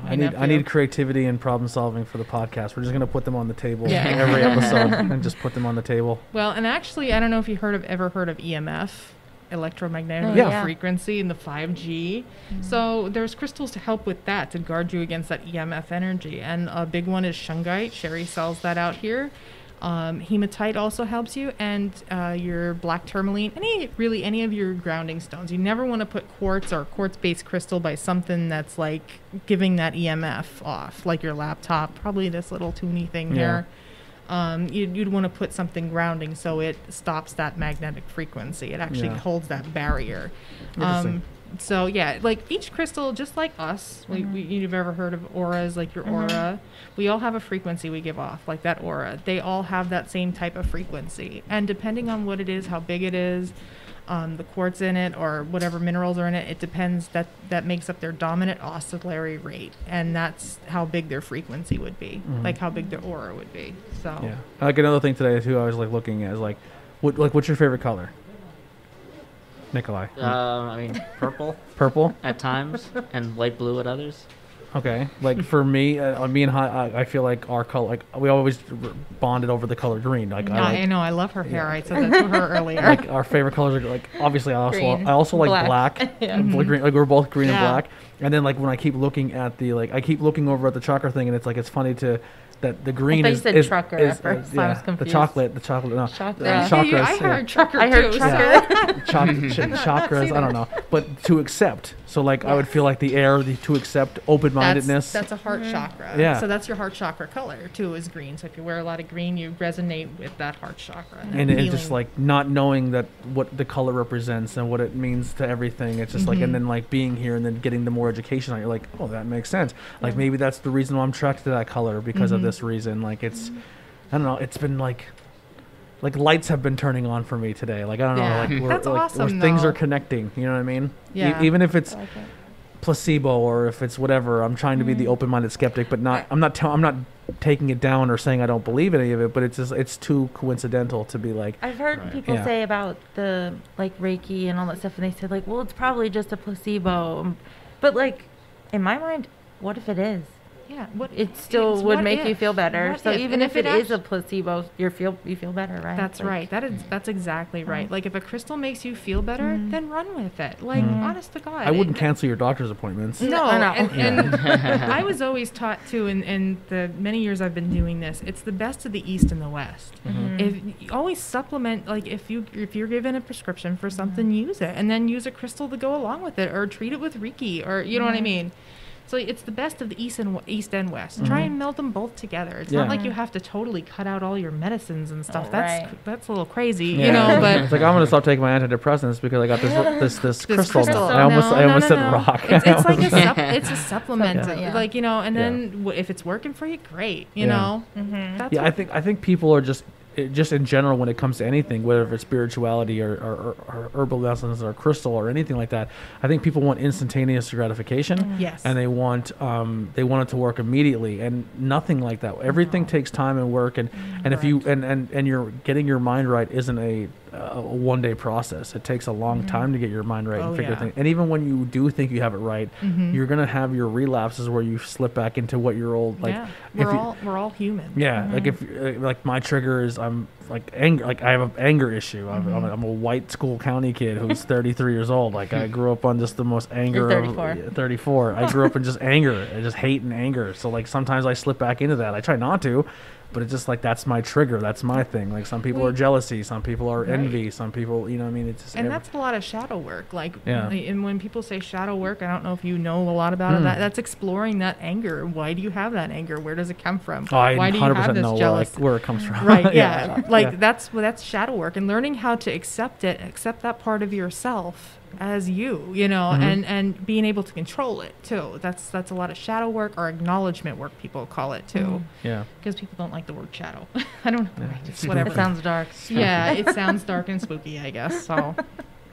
Speaker 2: I need creativity and problem solving for the podcast. We're just gonna put them on the table
Speaker 7: Yeah.
Speaker 2: every episode and just put them on the table.
Speaker 7: well, and actually, I don't know if you ever heard of EMF, electromagnetic
Speaker 2: Yeah.
Speaker 7: frequency, and the 5G. So there's crystals to help with that, to guard you against that EMF energy. And a big one is shungite. Sherry sells that out here. Hematite also helps you, and your black tourmaline, any of your grounding stones. You never want to put quartz or quartz-based crystal by something that's like giving that EMF off, like your laptop, probably this little toony thing here. You'd want to put something grounding so it stops that magnetic frequency. It actually holds that barrier.
Speaker 2: Interesting.
Speaker 7: So yeah, like each crystal, just like us, you've ever heard of auras, like your aura. We all have a frequency we give off, like that aura. They all have that same type of frequency, and depending on what it is, how big it is, the quartz in it, or whatever minerals are in it, it depends. That makes up their dominant oscillatory rate, and that's how big their frequency would be, like how big their aura would be. So
Speaker 2: Yeah. Like another thing today too, I was like looking at is like, what's your favorite color? Nikolai.
Speaker 8: I mean, purple
Speaker 2: Purple.
Speaker 8: at times and light blue at others.
Speaker 2: Okay. Like for me, me and I feel like our color, like we always bonded over the color green. Like
Speaker 7: I know, I love her hair. I said that to her earlier.
Speaker 2: like our favorite colors are like obviously
Speaker 5: Green,
Speaker 2: I also like black.
Speaker 5: Yeah.
Speaker 2: Green, like we're both green and
Speaker 7: Yeah.
Speaker 2: black. And then like when I keep looking at I keep looking over at the chakra thing, and it's funny that the green
Speaker 5: thought you
Speaker 2: is
Speaker 5: said
Speaker 2: is,
Speaker 5: trucker
Speaker 2: is
Speaker 5: at first. I
Speaker 2: yeah,
Speaker 5: was
Speaker 2: the
Speaker 5: confused.
Speaker 2: chocolate no
Speaker 5: Chakra.
Speaker 7: Yeah,
Speaker 2: chakras,
Speaker 7: I heard trucker
Speaker 5: I heard
Speaker 7: too.
Speaker 5: trucker.
Speaker 2: chakras. I don't know, but to accept. So like I would feel like the air, to accept, open-mindedness.
Speaker 7: That's a heart chakra.
Speaker 2: Yeah.
Speaker 7: So that's your heart chakra color too, is green. So if you wear a lot of green, you resonate with that heart chakra.
Speaker 2: and just like not knowing that what the color represents and what it means to everything. It's just like, and then like being here and then getting the more education on it, you're like, oh, that makes sense. Like maybe that's the reason why I'm attracted to that color because of this reason. Like it's, I don't know. It's been like lights have been turning on for me today. Like I don't
Speaker 7: Yeah.
Speaker 2: know. Like
Speaker 7: That's
Speaker 2: where
Speaker 7: awesome,
Speaker 2: things
Speaker 7: though.
Speaker 2: are connecting. You know what I mean?
Speaker 7: Yeah.
Speaker 2: Even if it's
Speaker 5: I like it.
Speaker 2: placebo or if it's whatever, I'm trying to be the open-minded skeptic, but not. I'm not taking it down or saying I don't believe any of it. But it's too coincidental to be like.
Speaker 5: I've heard people
Speaker 2: Yeah.
Speaker 5: say about the like Reiki and all that stuff, and they said like, well, it's probably just a placebo. But like, in my mind, what if it is?
Speaker 7: Yeah.
Speaker 5: It still
Speaker 7: it's
Speaker 5: would
Speaker 7: what
Speaker 5: make you
Speaker 7: if?
Speaker 5: feel better.
Speaker 7: What
Speaker 5: So
Speaker 7: if?
Speaker 5: even
Speaker 7: And
Speaker 5: if
Speaker 7: if
Speaker 5: it
Speaker 7: it
Speaker 5: is a placebo, you feel better, right?
Speaker 7: That's
Speaker 5: Like,
Speaker 7: right. That's exactly right. Like if a crystal makes you feel better, then run with it. Like honest to God.
Speaker 2: I wouldn't cancel your doctor's apappointments.
Speaker 7: No,
Speaker 5: I know.
Speaker 7: and I was always taught to, in the many years I've been doing this, it's the best of the East and the West. If you always supplement, like if you're given a prescription for something, use it, and then use a crystal to go along with it, or treat it with Reiki, or you know what I mean. So it's the best of the East and West. Try and meld them both together. It's not
Speaker 2: Yeah.
Speaker 7: like you have to totally cut out all your medicines and stuff.
Speaker 5: Oh,
Speaker 7: That's
Speaker 5: right.
Speaker 7: that's a little crazy,
Speaker 2: Yeah.
Speaker 7: you know. But
Speaker 2: it's like I'm gonna stop taking my antidepressants because I got this crystal.
Speaker 7: crystal.
Speaker 2: I almost said rock.
Speaker 7: It's like it's a supplement,
Speaker 5: Supplement, yeah.
Speaker 7: like, you know. And then if it's working for you, great, you
Speaker 2: Yeah.
Speaker 7: know. That's
Speaker 2: Yeah,
Speaker 7: what-
Speaker 2: I think people are just just in general, when it comes to anything, whether it's spirituality or herbal medicines or crystal or anything like that, I think people want instantaneous gratification.
Speaker 7: Yes.
Speaker 2: And they want it to work immediately, and nothing like that. Everything takes time and work, and if you and you're getting your mind right isn't a one-day process. It takes a long time to get your mind right and figure things. And even when you do think you have it right, you're gonna have your relapses where you slip back into what your old like.
Speaker 7: Yeah.
Speaker 2: if
Speaker 7: We're all human.
Speaker 2: yeah, like if like my trigger is I'm like anger, like I have an anger issue. I'm a white school county kid who's 33 years old. Like I grew up on just the most anger.
Speaker 5: You're 34.
Speaker 2: 34. I grew up in just anger, I just hate and anger. So like sometimes I slip back into that. I try not to, but it's just like that's my trigger. That's my thing. Like some people are jealousy, some people are envy, some people, you know what I mean? It's just
Speaker 7: And that's a lot of shadow work. Like,
Speaker 2: Yeah.
Speaker 7: and when people say shadow work, I don't know if you know a lot about it. That's exploring that anger. Why do you have that anger? Where does it come from?
Speaker 2: I
Speaker 7: Why do you
Speaker 2: 100%
Speaker 7: have this
Speaker 2: know
Speaker 7: jealous?
Speaker 2: where it comes from.
Speaker 7: Right. Yeah. Like
Speaker 2: yeah.
Speaker 7: that's shadow work, and learning how to accept that part of yourself as you know, and being able to control it too. That's a lot of shadow work or acknowledgement work, people call it too.
Speaker 2: Yeah.
Speaker 7: Because people don't like the word shadow. I don't know.
Speaker 2: Yeah.
Speaker 7: Just whatever.
Speaker 5: It sounds dark.
Speaker 7: Yeah, it sounds dark and spooky, I guess. So,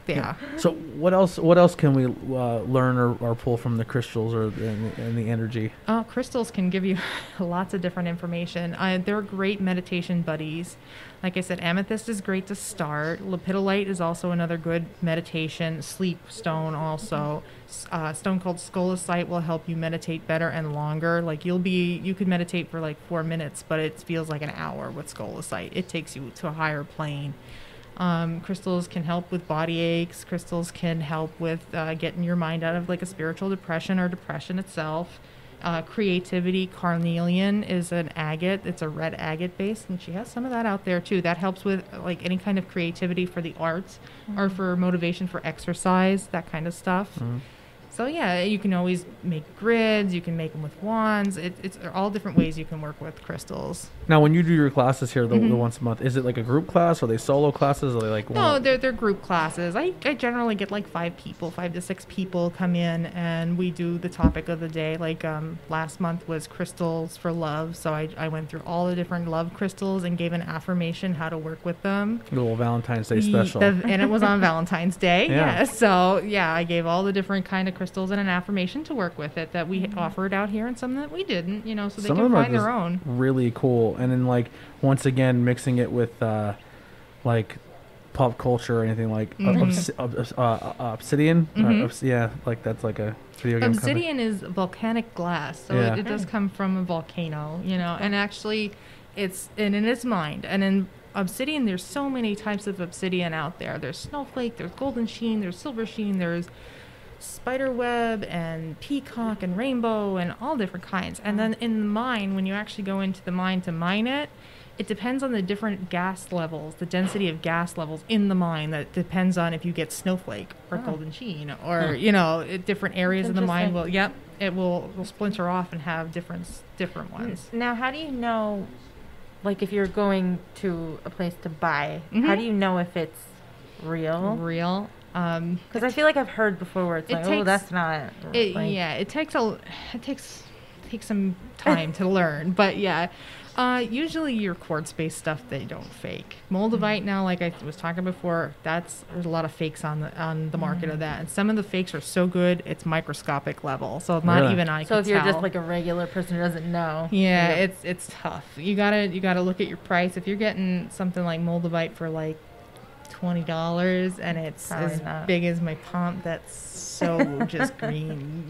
Speaker 7: yeah.
Speaker 2: So what else can we learn or pull from the crystals or and the energy?
Speaker 7: Crystals can give you lots of different information. They're great meditation buddies. Like I said, amethyst is great to start. Lepidolite is also another good meditation. Sleep stone also. A stone called scolecite will help you meditate better and longer. Like you could meditate for like 4 minutes, but it feels like an hour with scolecite. It takes you to a higher plane. Crystals can help with body aches. Crystals can help with getting your mind out of like a spiritual depression or depression itself. Creativity, carnelian is an agate. It's a red agate base, and she has some of that out there too. That helps with like any kind of creativity for the arts or for motivation for exercise, that kind of stuff. So yeah, you can always make grids. You can make them with wands. It's all different ways you can work with crystals.
Speaker 2: Now, when you do your classes here, the once a month, is it like a group class? Are they solo classes? Are they like
Speaker 7: No, they're group classes. I generally get like 5 to 6 people come in, and we do the topic of the day. Like last month was crystals for love, so I went through all the different love crystals and gave an affirmation how to work with them.
Speaker 2: a little Valentine's Day special?
Speaker 7: And it was on Valentine's Day.
Speaker 2: Yeah.
Speaker 7: Yeah. So yeah, I gave all the different kind of crystals and an affirmation to work with it that we offered out here, and some that we didn't. You know, so they
Speaker 2: Some
Speaker 7: can
Speaker 2: of them
Speaker 7: find
Speaker 2: are
Speaker 7: their
Speaker 2: just
Speaker 7: own.
Speaker 2: really cool. And then like once again mixing it with like pop culture or anything like obsidian. Yeah, like that's like a video game company.
Speaker 7: Obsidian is volcanic glass, so
Speaker 2: Yeah.
Speaker 7: it does come from a volcano, you know, and actually it's in its mind. And in obsidian, there's so many types of obsidian out there. There's snowflake, there's golden sheen, there's silver sheen, there's spider web and peacock and rainbow and all different kinds. And then in the mine, when you actually go into the mine to mine it, it depends on the different gas levels, the density of gas levels in the mine. That depends on if you get snowflake or golden sheen or, you know, different areas of the mine will, it will splinter off and have different ones.
Speaker 5: Now, how do you know, like if you're going to a place to buy, how do you know if it's real?
Speaker 7: Real.
Speaker 5: Because I feel like I've heard before where it's like, oh, that's not. Like,
Speaker 7: Yeah, it takes some time to learn, but yeah. Usually your quartz-based stuff, they don't fake. Moldavite now, like I was talking before, there's a lot of fakes on the market of that, and some of the fakes are so good it's microscopic level, so not
Speaker 2: Really?
Speaker 7: even I
Speaker 5: So
Speaker 7: can
Speaker 5: if you're
Speaker 7: tell.
Speaker 5: just like a regular person who doesn't know.
Speaker 7: Yeah, it's tough. You gotta look at your price. If you're getting something like Moldavite for like $20 and it's
Speaker 5: Probably
Speaker 7: as
Speaker 5: not.
Speaker 7: big as my palm, that's so just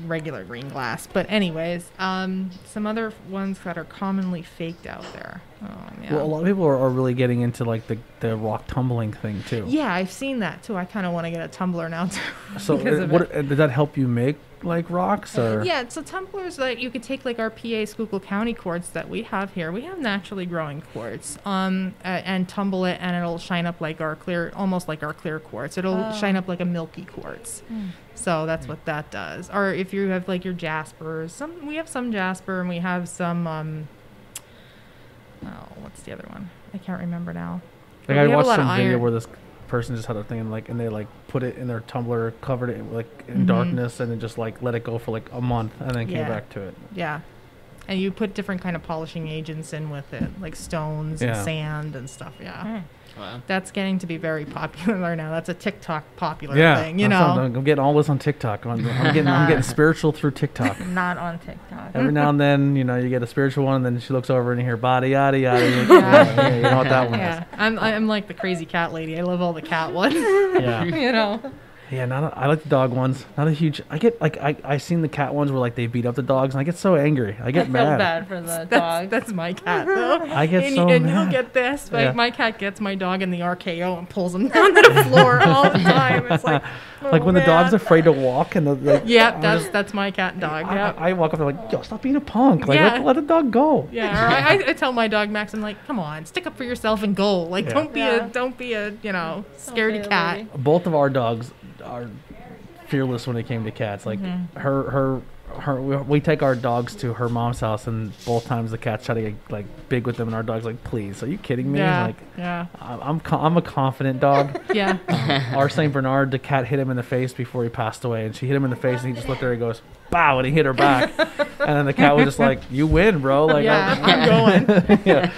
Speaker 7: regular green glass. But anyways, some other ones that are commonly faked out there. Oh man.
Speaker 2: Well, a lot of people are really getting into like the rock tumbling thing too.
Speaker 7: Yeah, I've seen that too. I kind of want to get a tumbler now too.
Speaker 2: So
Speaker 7: because of
Speaker 2: what
Speaker 7: it.
Speaker 2: did that help you make like rocks or?
Speaker 7: Yeah, so tumblers, like you could take like our PA Schuylkill County quartz that we have here. We have naturally growing quartz, and tumble it, and it'll shine up like our clear, almost like our clear quartz. It'll shine up like a milky quartz. So that's what that does. Or if you have like your jaspers, we have some jasper, and we have some. What's the other one? I can't remember now.
Speaker 2: Like
Speaker 7: But
Speaker 2: I
Speaker 7: we have a
Speaker 2: watched
Speaker 7: lot of
Speaker 2: some video
Speaker 7: iron.
Speaker 2: where this person just had a thing and they like put it in their tumbler, covered it like in darkness, and then just like let it go for like a month and then came
Speaker 7: Yeah.
Speaker 2: back to it.
Speaker 7: Yeah. and you put different kind of polishing agents in with it, like stones
Speaker 2: Yeah.
Speaker 7: and sand and stuff. Yeah.
Speaker 8: Wow.
Speaker 7: That's getting to be very popular now. That's a TikTok popular
Speaker 2: Yeah,
Speaker 7: thing, you
Speaker 2: that's
Speaker 7: know.
Speaker 2: something. I'm getting all this on TikTok. I'm getting spiritual through TikTok.
Speaker 5: Not on TikTok.
Speaker 2: Every now and then, you know, you get a spiritual one, and then she looks over and you hear bada yada yada. Yeah, you know what that one
Speaker 7: Yeah, I'm like the crazy cat lady. I love all the cat ones.
Speaker 2: is. Yeah,
Speaker 7: You know.
Speaker 2: yeah. I like the dog ones. Not a huge. I get like I seen the cat ones where like they beat up the dogs, and I get so angry. I
Speaker 5: I
Speaker 2: get
Speaker 5: feel
Speaker 2: mad.
Speaker 5: bad for the
Speaker 7: That's,
Speaker 5: dog.
Speaker 7: that's my cat though.
Speaker 2: I get
Speaker 7: and,
Speaker 2: so
Speaker 7: and
Speaker 2: mad.
Speaker 7: you'll get this. Like
Speaker 2: Yeah.
Speaker 7: my cat gets my dog in the RKO and pulls him down to the floor all the time. It's like,
Speaker 2: Like when the dog's
Speaker 7: man.
Speaker 2: afraid to walk, and the
Speaker 7: Yep, that's my cat and dog. Yep.
Speaker 2: I walk up there like, yo, stop being a punk. Like
Speaker 7: Yeah.
Speaker 2: let the dog go.
Speaker 7: Yeah, or I tell my dog Max, I'm like, come on, stick up for yourself and go. Like,
Speaker 2: Yeah.
Speaker 7: don't be a you know scaredy
Speaker 5: be a
Speaker 7: cat.
Speaker 5: lady.
Speaker 2: Both of our dogs are fearless when it came to cats. Like her we take our dogs to her mom's house, and both times the cats try to get like big with them, and our dog's like, please, are you kidding me?
Speaker 7: Yeah,
Speaker 2: Like
Speaker 7: yeah,
Speaker 2: I'm a confident dog.
Speaker 7: yeah.
Speaker 2: Our Saint Bernard, the cat hit him in the face before he passed away, and she hit him in the face, and he just looked at her and goes, bow, and he hit her back. And then the cat was just like, you win, bro. Like,
Speaker 7: Yeah, I'm going.
Speaker 2: yeah.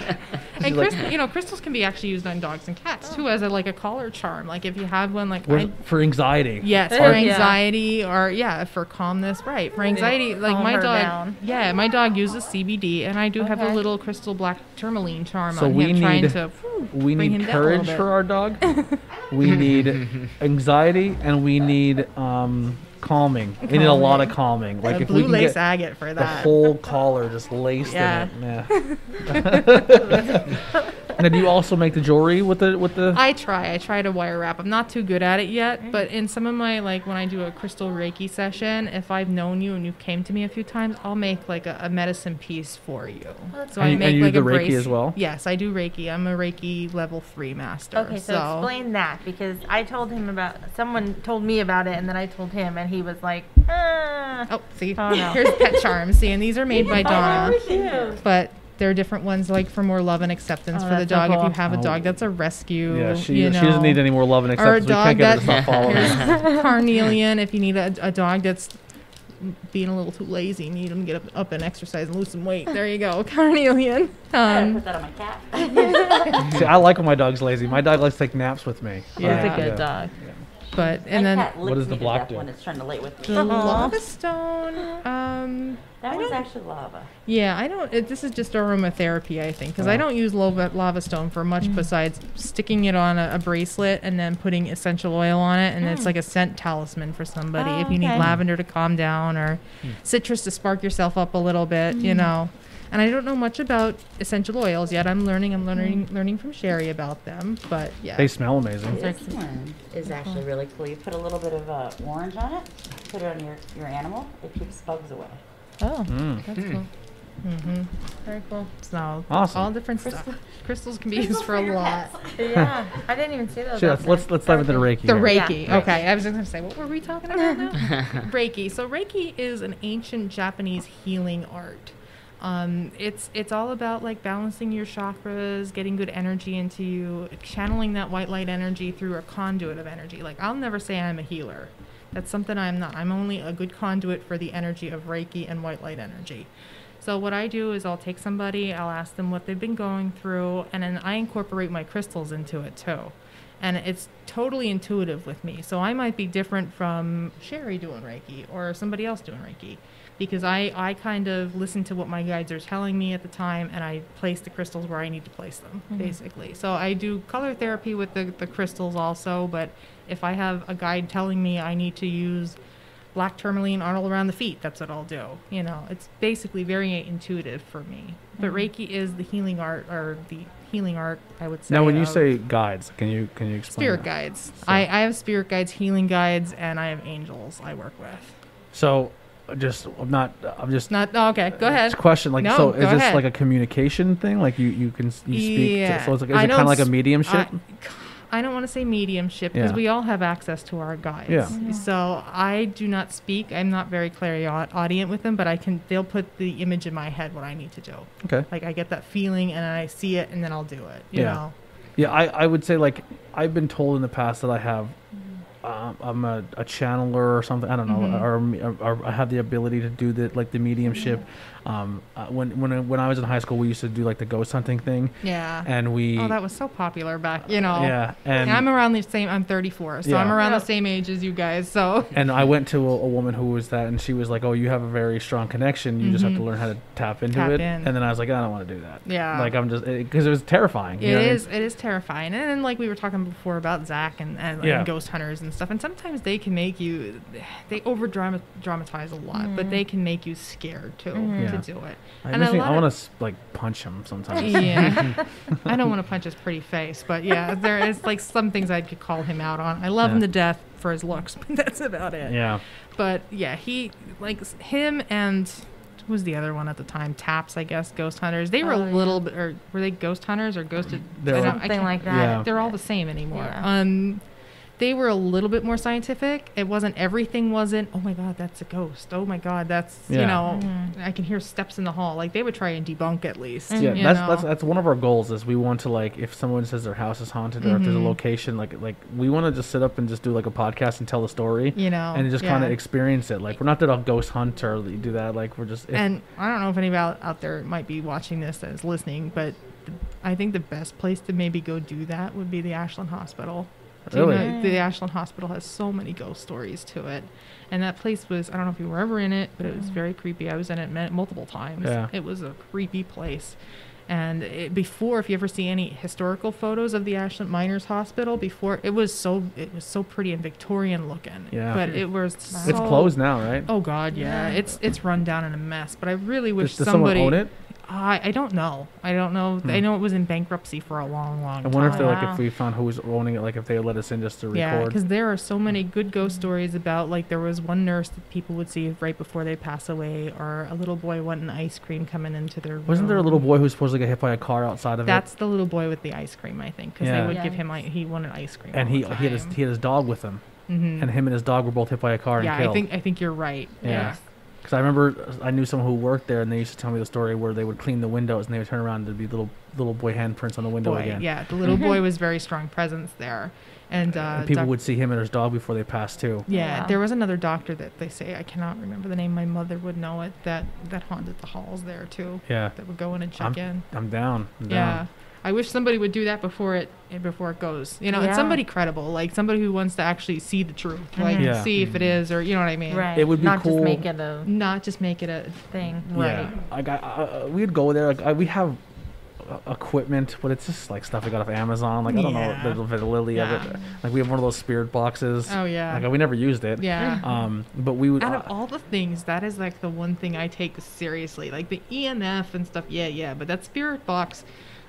Speaker 7: And
Speaker 2: She's like,
Speaker 7: you know, crystals can be actually used on dogs and cats too, as a collar charm. Like if you have one, like
Speaker 2: for anxiety.
Speaker 7: yes,
Speaker 5: Yeah.
Speaker 7: for anxiety or for calmness, right? For anxiety, like
Speaker 5: calm
Speaker 7: my
Speaker 5: her
Speaker 7: dog.
Speaker 5: down.
Speaker 7: Yeah, my dog uses CBD, and I do have a
Speaker 5: Okay.
Speaker 7: little crystal black tourmaline charm
Speaker 2: So
Speaker 7: on
Speaker 2: we
Speaker 7: him, trying
Speaker 2: need-
Speaker 7: to
Speaker 2: We
Speaker 7: bring
Speaker 2: need
Speaker 7: him down a little
Speaker 2: courage
Speaker 7: bit.
Speaker 2: for our dog. We need anxiety, and we need calming. We need a lot of calming. Like
Speaker 7: a
Speaker 2: if we
Speaker 7: blue
Speaker 2: can
Speaker 7: lace
Speaker 2: get
Speaker 7: agate for
Speaker 2: the
Speaker 7: that.
Speaker 2: whole collar just laced
Speaker 7: Yeah.
Speaker 2: in it. Yeah. And then you also make the jewelry with the.
Speaker 7: I try to wire wrap. I'm not too good at it yet, but in some of my when I do a crystal Reiki session, if I've known you and you came to me a few times, I'll make like a medicine piece for you. So
Speaker 2: And
Speaker 7: I
Speaker 2: you-
Speaker 7: make
Speaker 2: and you
Speaker 7: like
Speaker 2: do
Speaker 7: a
Speaker 2: the Reiki
Speaker 7: brace.
Speaker 2: as well?
Speaker 7: Yes, I do Reiki. I'm a Reiki level 3 master.
Speaker 5: Okay, so explain that, because I told him someone told me about it, and then I told him, and he was like,
Speaker 7: Oh, see,
Speaker 5: Oh, no.
Speaker 7: here's Pet Charms. See, and these are made by Donna,
Speaker 5: cute.
Speaker 7: but there are different ones like for more love and acceptance
Speaker 5: Oh,
Speaker 7: for the
Speaker 5: that's so
Speaker 7: dog. If
Speaker 5: cool.
Speaker 7: you have a
Speaker 2: Oh.
Speaker 7: dog that's a rescue,
Speaker 2: Yeah, she
Speaker 7: you
Speaker 2: doesn't need
Speaker 7: know.
Speaker 2: any more love and
Speaker 7: Or a
Speaker 2: acceptance. We
Speaker 7: dog
Speaker 2: can't get her to
Speaker 7: that-
Speaker 2: stop following us.
Speaker 7: Here's carnelian. If you need a dog that's being a little too lazy, need him to get up and exercise and lose some weight. There you go, carnelian.
Speaker 5: Put that on my cat.
Speaker 2: See, I like when my dog's lazy. My dog likes to take naps with me.
Speaker 7: Yeah.
Speaker 5: He's a good dog.
Speaker 7: But and then
Speaker 2: What does the block do?
Speaker 9: when it's trying to lay with
Speaker 7: the
Speaker 9: me.
Speaker 7: lava stone.
Speaker 9: That was actually lava.
Speaker 7: Yeah, I don't. This is just aromatherapy, I think, because I don't use lava stone for much besides sticking it on a bracelet and then putting essential oil on it, and it's like a scent talisman for somebody.
Speaker 5: Oh,
Speaker 7: if you need
Speaker 5: okay.
Speaker 7: lavender to calm down or citrus to spark yourself up a little bit, you know. And I don't know much about essential oils yet. I'm learning. Learning from Sherry about them. But yeah,
Speaker 2: They smell amazing.
Speaker 9: This one is actually really cool. You put a little bit of orange on it, put it on your animal. It keeps bugs away.
Speaker 5: Oh,
Speaker 7: that's cool. Very cool. So
Speaker 2: Awesome.
Speaker 7: all different stuff. Crystals can be used for a lot.
Speaker 5: yeah. I didn't even see those.
Speaker 2: Sure,
Speaker 5: out there.
Speaker 2: let's dive into the Reiki.
Speaker 7: The
Speaker 2: here.
Speaker 7: Reiki.
Speaker 5: Yeah.
Speaker 7: Okay, I was just going to say, what were we talking about now? Reiki. So Reiki is an ancient Japanese healing art. It's all about like balancing your chakras, getting good energy into you, channeling that white light energy through a conduit of energy. Like I'll never say I'm a healer. That's something I'm not. I'm only a good conduit for the energy of Reiki and white light energy. So what I do is I'll take somebody, I'll ask them what they've been going through, and then I incorporate my crystals into it too. And it's totally intuitive with me. So I might be different from Sherry doing Reiki or somebody else doing Reiki, because I kind of listen to what my guides are telling me at the time, and I place the crystals where I need to place them, basically. So I do color therapy with the crystals also, but if I have a guide telling me I need to use black tourmaline all around the feet, that's what I'll do. You know, it's basically very intuitive for me. But Reiki is the healing art, I would say.
Speaker 2: Now, when you
Speaker 7: of
Speaker 2: say guides, can you explain?
Speaker 7: spirit
Speaker 2: that?
Speaker 7: guides, I have spirit guides, healing guides, and I have angels I work with.
Speaker 2: So, I'm just.
Speaker 7: Not okay. Go ahead.
Speaker 2: It's a question. Like,
Speaker 7: No,
Speaker 2: so
Speaker 7: go
Speaker 2: is this
Speaker 7: ahead.
Speaker 2: like a communication thing? Like you speak.
Speaker 7: Yeah.
Speaker 2: So it's like, is
Speaker 7: I
Speaker 2: it kind of
Speaker 7: don't
Speaker 2: like a
Speaker 7: s-
Speaker 2: mediumship?
Speaker 7: I don't want to say mediumship because
Speaker 2: Yeah.
Speaker 7: we all have access to our guides.
Speaker 2: Yeah.
Speaker 7: So I do not speak. I'm not very clairaudient with them, but they'll put the image in my head what I need to do.
Speaker 2: Okay.
Speaker 7: Like I get that feeling and I see it and then I'll do it. You
Speaker 2: Yeah.
Speaker 7: know?
Speaker 2: Yeah, I would say like I've been told in the past that I have, I'm a channeler or something. I don't know, or I have the ability to do the mediumship. When I was in high school, we used to do like the ghost hunting thing,
Speaker 7: Yeah.
Speaker 2: and we
Speaker 7: Oh, that was so popular back, you know.
Speaker 2: yeah, and
Speaker 7: I'm around the same. I'm 34, so
Speaker 2: Yeah.
Speaker 7: I'm around
Speaker 5: Yeah.
Speaker 7: the same age as you guys. So
Speaker 2: and I went to a woman who was that, and she was like, "Oh, you have a very strong connection. You just have to
Speaker 7: Mhm.
Speaker 2: learn how to tap into
Speaker 7: Tap
Speaker 2: it."
Speaker 7: in.
Speaker 2: And then I was like, "I don't want to do that."
Speaker 7: Yeah.
Speaker 2: Like I'm just because it was terrifying. you know what I mean?
Speaker 7: It is terrifying. And then, like we were talking before about Zach and
Speaker 2: Yeah.
Speaker 7: ghost hunters and stuff. And sometimes they can make you, they over dramatize a lot, but they can make you scared too
Speaker 2: Yeah.
Speaker 7: to do it.
Speaker 2: I
Speaker 7: And a lot of-
Speaker 2: want to like punch him sometimes.
Speaker 7: Yeah, I don't want to punch his pretty face, but yeah, there is like some things I could call him out on. I love him
Speaker 2: Yeah.
Speaker 7: to death for his looks, but that's about it.
Speaker 2: Yeah.
Speaker 7: But yeah, he like him and who was the other one at the time? Taps, I guess. Ghost hunters. They were
Speaker 5: Oh,
Speaker 7: a
Speaker 5: yeah.
Speaker 7: little bit, or were they ghost hunters or ghosted?
Speaker 2: They
Speaker 7: I
Speaker 2: were-
Speaker 7: don't- I
Speaker 5: Something
Speaker 7: can't-
Speaker 5: like that.
Speaker 2: Yeah.
Speaker 7: They're all the same anymore.
Speaker 5: Yeah.
Speaker 7: They were a little bit more scientific. It wasn't everything wasn't, oh my God, that's a ghost. Oh my God, that's, you
Speaker 2: Yeah.
Speaker 7: know,
Speaker 5: Mhm.
Speaker 7: I can hear steps in the hall. Like they would try and debunk at least.
Speaker 2: Yeah,
Speaker 7: you
Speaker 2: that's
Speaker 7: know?
Speaker 2: that's one of our goals is we want to like if someone says their house is haunted or if there's a
Speaker 7: Mhm.
Speaker 2: location like we want to just sit up and just do like a podcast and tell the story
Speaker 7: You know,
Speaker 2: and just kind of
Speaker 7: yeah.
Speaker 2: experience it. Like we're not that a ghost hunt or do that. Like we're just
Speaker 7: And I don't know if anybody out there might be watching this that is listening, but I think the best place to maybe go do that would be the Ashland Hospital. Do you
Speaker 2: Really?
Speaker 7: know, the Ashland Hospital has so many ghost stories to it. And that place was, I don't know if you were ever in it, but it was very creepy. I was in it multiple times.
Speaker 2: Yeah.
Speaker 7: It was a creepy place. And before, if you ever see any historical photos of the Ashland Miners Hospital, before it was so pretty and Victorian looking.
Speaker 2: Yeah.
Speaker 7: But it was so,
Speaker 2: it's closed now, right?
Speaker 7: Oh God, yeah. It's run down in a mess. But I really wish
Speaker 2: Does someone
Speaker 7: somebody.
Speaker 2: own it?
Speaker 7: I don't know. I don't know. I know it was in bankruptcy for a long, long
Speaker 2: I
Speaker 7: time.
Speaker 2: wonder if they like
Speaker 5: wow.
Speaker 2: if we found who was owning it, like if they let us in just to
Speaker 7: Yeah,
Speaker 2: record.
Speaker 7: because there are so many good ghost stories about, like, there was one nurse that people would see right before they pass away, or a little boy wanting ice cream coming into their
Speaker 2: Wasn't there a
Speaker 7: room.
Speaker 2: little boy who was supposed to get hit by a car outside of
Speaker 7: That's the little boy with the ice cream, I think, because
Speaker 2: Yeah.
Speaker 7: they would give
Speaker 5: Yikes.
Speaker 7: him, he wanted ice cream.
Speaker 2: it? And
Speaker 7: all
Speaker 2: he
Speaker 7: the
Speaker 2: he had
Speaker 7: time.
Speaker 2: he had his dog with him,
Speaker 7: Mhm.
Speaker 2: and him and his dog were both hit by a car
Speaker 7: Yeah,
Speaker 2: and killed.
Speaker 7: I think you're right.
Speaker 2: Yeah.
Speaker 7: Yeah.
Speaker 2: Because I remember I knew someone who worked there, and they used to tell me the story where they would clean the windows, and they would turn around and there'd be little boy handprints on the window
Speaker 7: Boy,
Speaker 2: again.
Speaker 7: yeah, the little boy was very strong presence there, and
Speaker 2: And people
Speaker 7: doc-
Speaker 2: would see him and his dog before they passed too.
Speaker 7: Yeah,
Speaker 5: Wow.
Speaker 7: there was another doctor that they say, I cannot remember the name. My mother would know it. That haunted the halls there too.
Speaker 2: Yeah,
Speaker 7: That would go in and check in.
Speaker 2: I'm down. I'm
Speaker 7: Yeah.
Speaker 2: down.
Speaker 7: I wish somebody would do that before it goes. You know,
Speaker 5: Yeah.
Speaker 7: it's somebody credible, like somebody who wants to actually see the truth, like
Speaker 2: Yeah.
Speaker 7: see if it is, or you know what I mean.
Speaker 5: Right.
Speaker 2: It would be
Speaker 5: Not
Speaker 2: cool-
Speaker 5: just make it a
Speaker 7: Not just make it a
Speaker 5: thing.
Speaker 7: right.
Speaker 2: Yeah, like we'd go there. Like we have equipment, but it's just like stuff we got off Amazon. Like I don't
Speaker 7: Yeah.
Speaker 2: know the validity of
Speaker 7: Yeah.
Speaker 2: it. Like we have one of those spirit boxes.
Speaker 7: Oh yeah.
Speaker 2: Like we never used it.
Speaker 7: Yeah.
Speaker 2: But we would.
Speaker 7: Out of all the things, that is like the one thing I take seriously. Like the EMF and stuff, yeah. But that spirit box,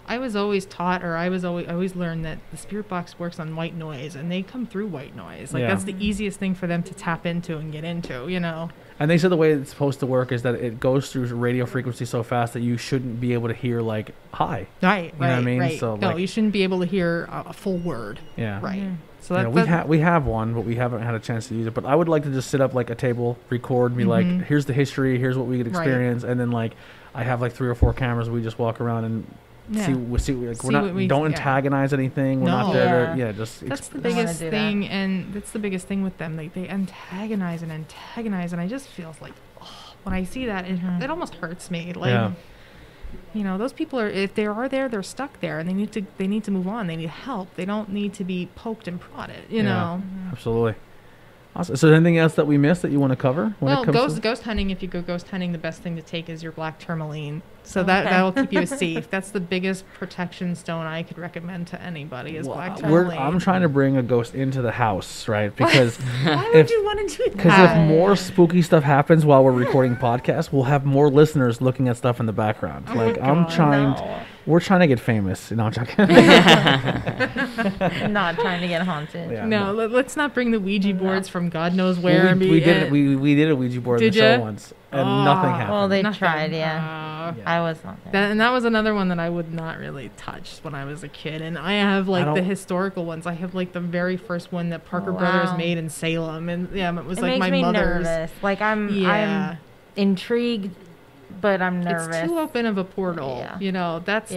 Speaker 7: I was always taught, or I always learned that the spirit box works on white noise, and they come through white noise. Like
Speaker 2: Yeah.
Speaker 7: that's the easiest thing for them to tap into and get into. You know.
Speaker 2: And they said the way it's supposed to work is that it goes through radio frequency so fast that you shouldn't be able to hear like hi.
Speaker 7: Right.
Speaker 2: know what I mean?
Speaker 7: Right.
Speaker 2: So,
Speaker 7: no,
Speaker 2: like-
Speaker 7: you shouldn't be able to hear a full word.
Speaker 2: Yeah.
Speaker 7: Right.
Speaker 5: Mhm.
Speaker 7: So
Speaker 2: Yeah,
Speaker 7: that,
Speaker 2: we have one, but we haven't had a chance to use it. But I would like to just sit up like a table, record, be like,
Speaker 7: Mhm.
Speaker 2: here's the history, here's what we could
Speaker 7: Right.
Speaker 2: experience, and then like I have like 3 or 4 cameras. We just walk around and
Speaker 7: Yeah.
Speaker 2: see like,
Speaker 7: See
Speaker 2: we're not
Speaker 7: what we-
Speaker 2: don't
Speaker 7: yeah.
Speaker 2: antagonize anything. We're not
Speaker 7: No.
Speaker 2: there to
Speaker 5: Yeah.
Speaker 2: just
Speaker 7: That's the
Speaker 5: I wanna
Speaker 7: biggest
Speaker 5: do that.
Speaker 7: thing, and that's the biggest thing with them. They antagonize, and I just feel like, oh, when I see that,
Speaker 5: Mhm.
Speaker 7: it almost hurts me. Like,
Speaker 2: Yeah.
Speaker 7: you know, those people are, if they are there, they're stuck there, and they need to move on. They need help. They don't need to be poked and prodded. You
Speaker 2: Yeah.
Speaker 7: know.
Speaker 2: Absolutely. Awesome. So, anything else that we missed that you want to cover when
Speaker 7: Well,
Speaker 2: it comes to
Speaker 7: ghost hunting. If you go ghost hunting, the best thing to take is your black tourmaline. So
Speaker 5: Okay.
Speaker 7: that will keep you safe. That's the biggest protection stone I could recommend to anybody is black
Speaker 2: We're-
Speaker 7: tourmaline.
Speaker 2: I'm trying to bring a ghost into the house, right? Because
Speaker 7: Why would
Speaker 2: if-
Speaker 7: you want to do that?
Speaker 2: because if more spooky stuff happens while we're recording podcasts, we'll have more listeners looking at stuff in the background.
Speaker 7: Oh my
Speaker 2: Like I'm
Speaker 7: God.
Speaker 2: trying, we're trying to get famous. No, I'm joking.
Speaker 5: Not trying to get haunted.
Speaker 2: Yeah.
Speaker 7: No, let's not bring the Ouija boards from God knows
Speaker 2: Well,
Speaker 7: where. and
Speaker 2: we
Speaker 7: be
Speaker 2: did
Speaker 7: in-
Speaker 2: we did a Ouija board in
Speaker 7: Did
Speaker 2: the show
Speaker 7: ya?
Speaker 2: once, and nothing happened.
Speaker 5: Well, they
Speaker 7: Nothing.
Speaker 5: tried, yeah.
Speaker 2: Yeah.
Speaker 5: I was not there.
Speaker 7: And that was another one that I would not really touch when I was a kid. And I have like the
Speaker 2: don't-
Speaker 7: historical ones. I have like the very first one that Parker
Speaker 5: Oh,
Speaker 7: Brothers
Speaker 5: wow.
Speaker 7: made in Salem, and yeah, it was
Speaker 5: It
Speaker 7: like
Speaker 5: makes
Speaker 7: my
Speaker 5: me
Speaker 7: mother's.
Speaker 5: nervous. Like I'm
Speaker 7: Yeah.
Speaker 5: intrigued, but I'm nervous.
Speaker 7: It's too open of a portal.
Speaker 5: Yeah.
Speaker 7: You know, that's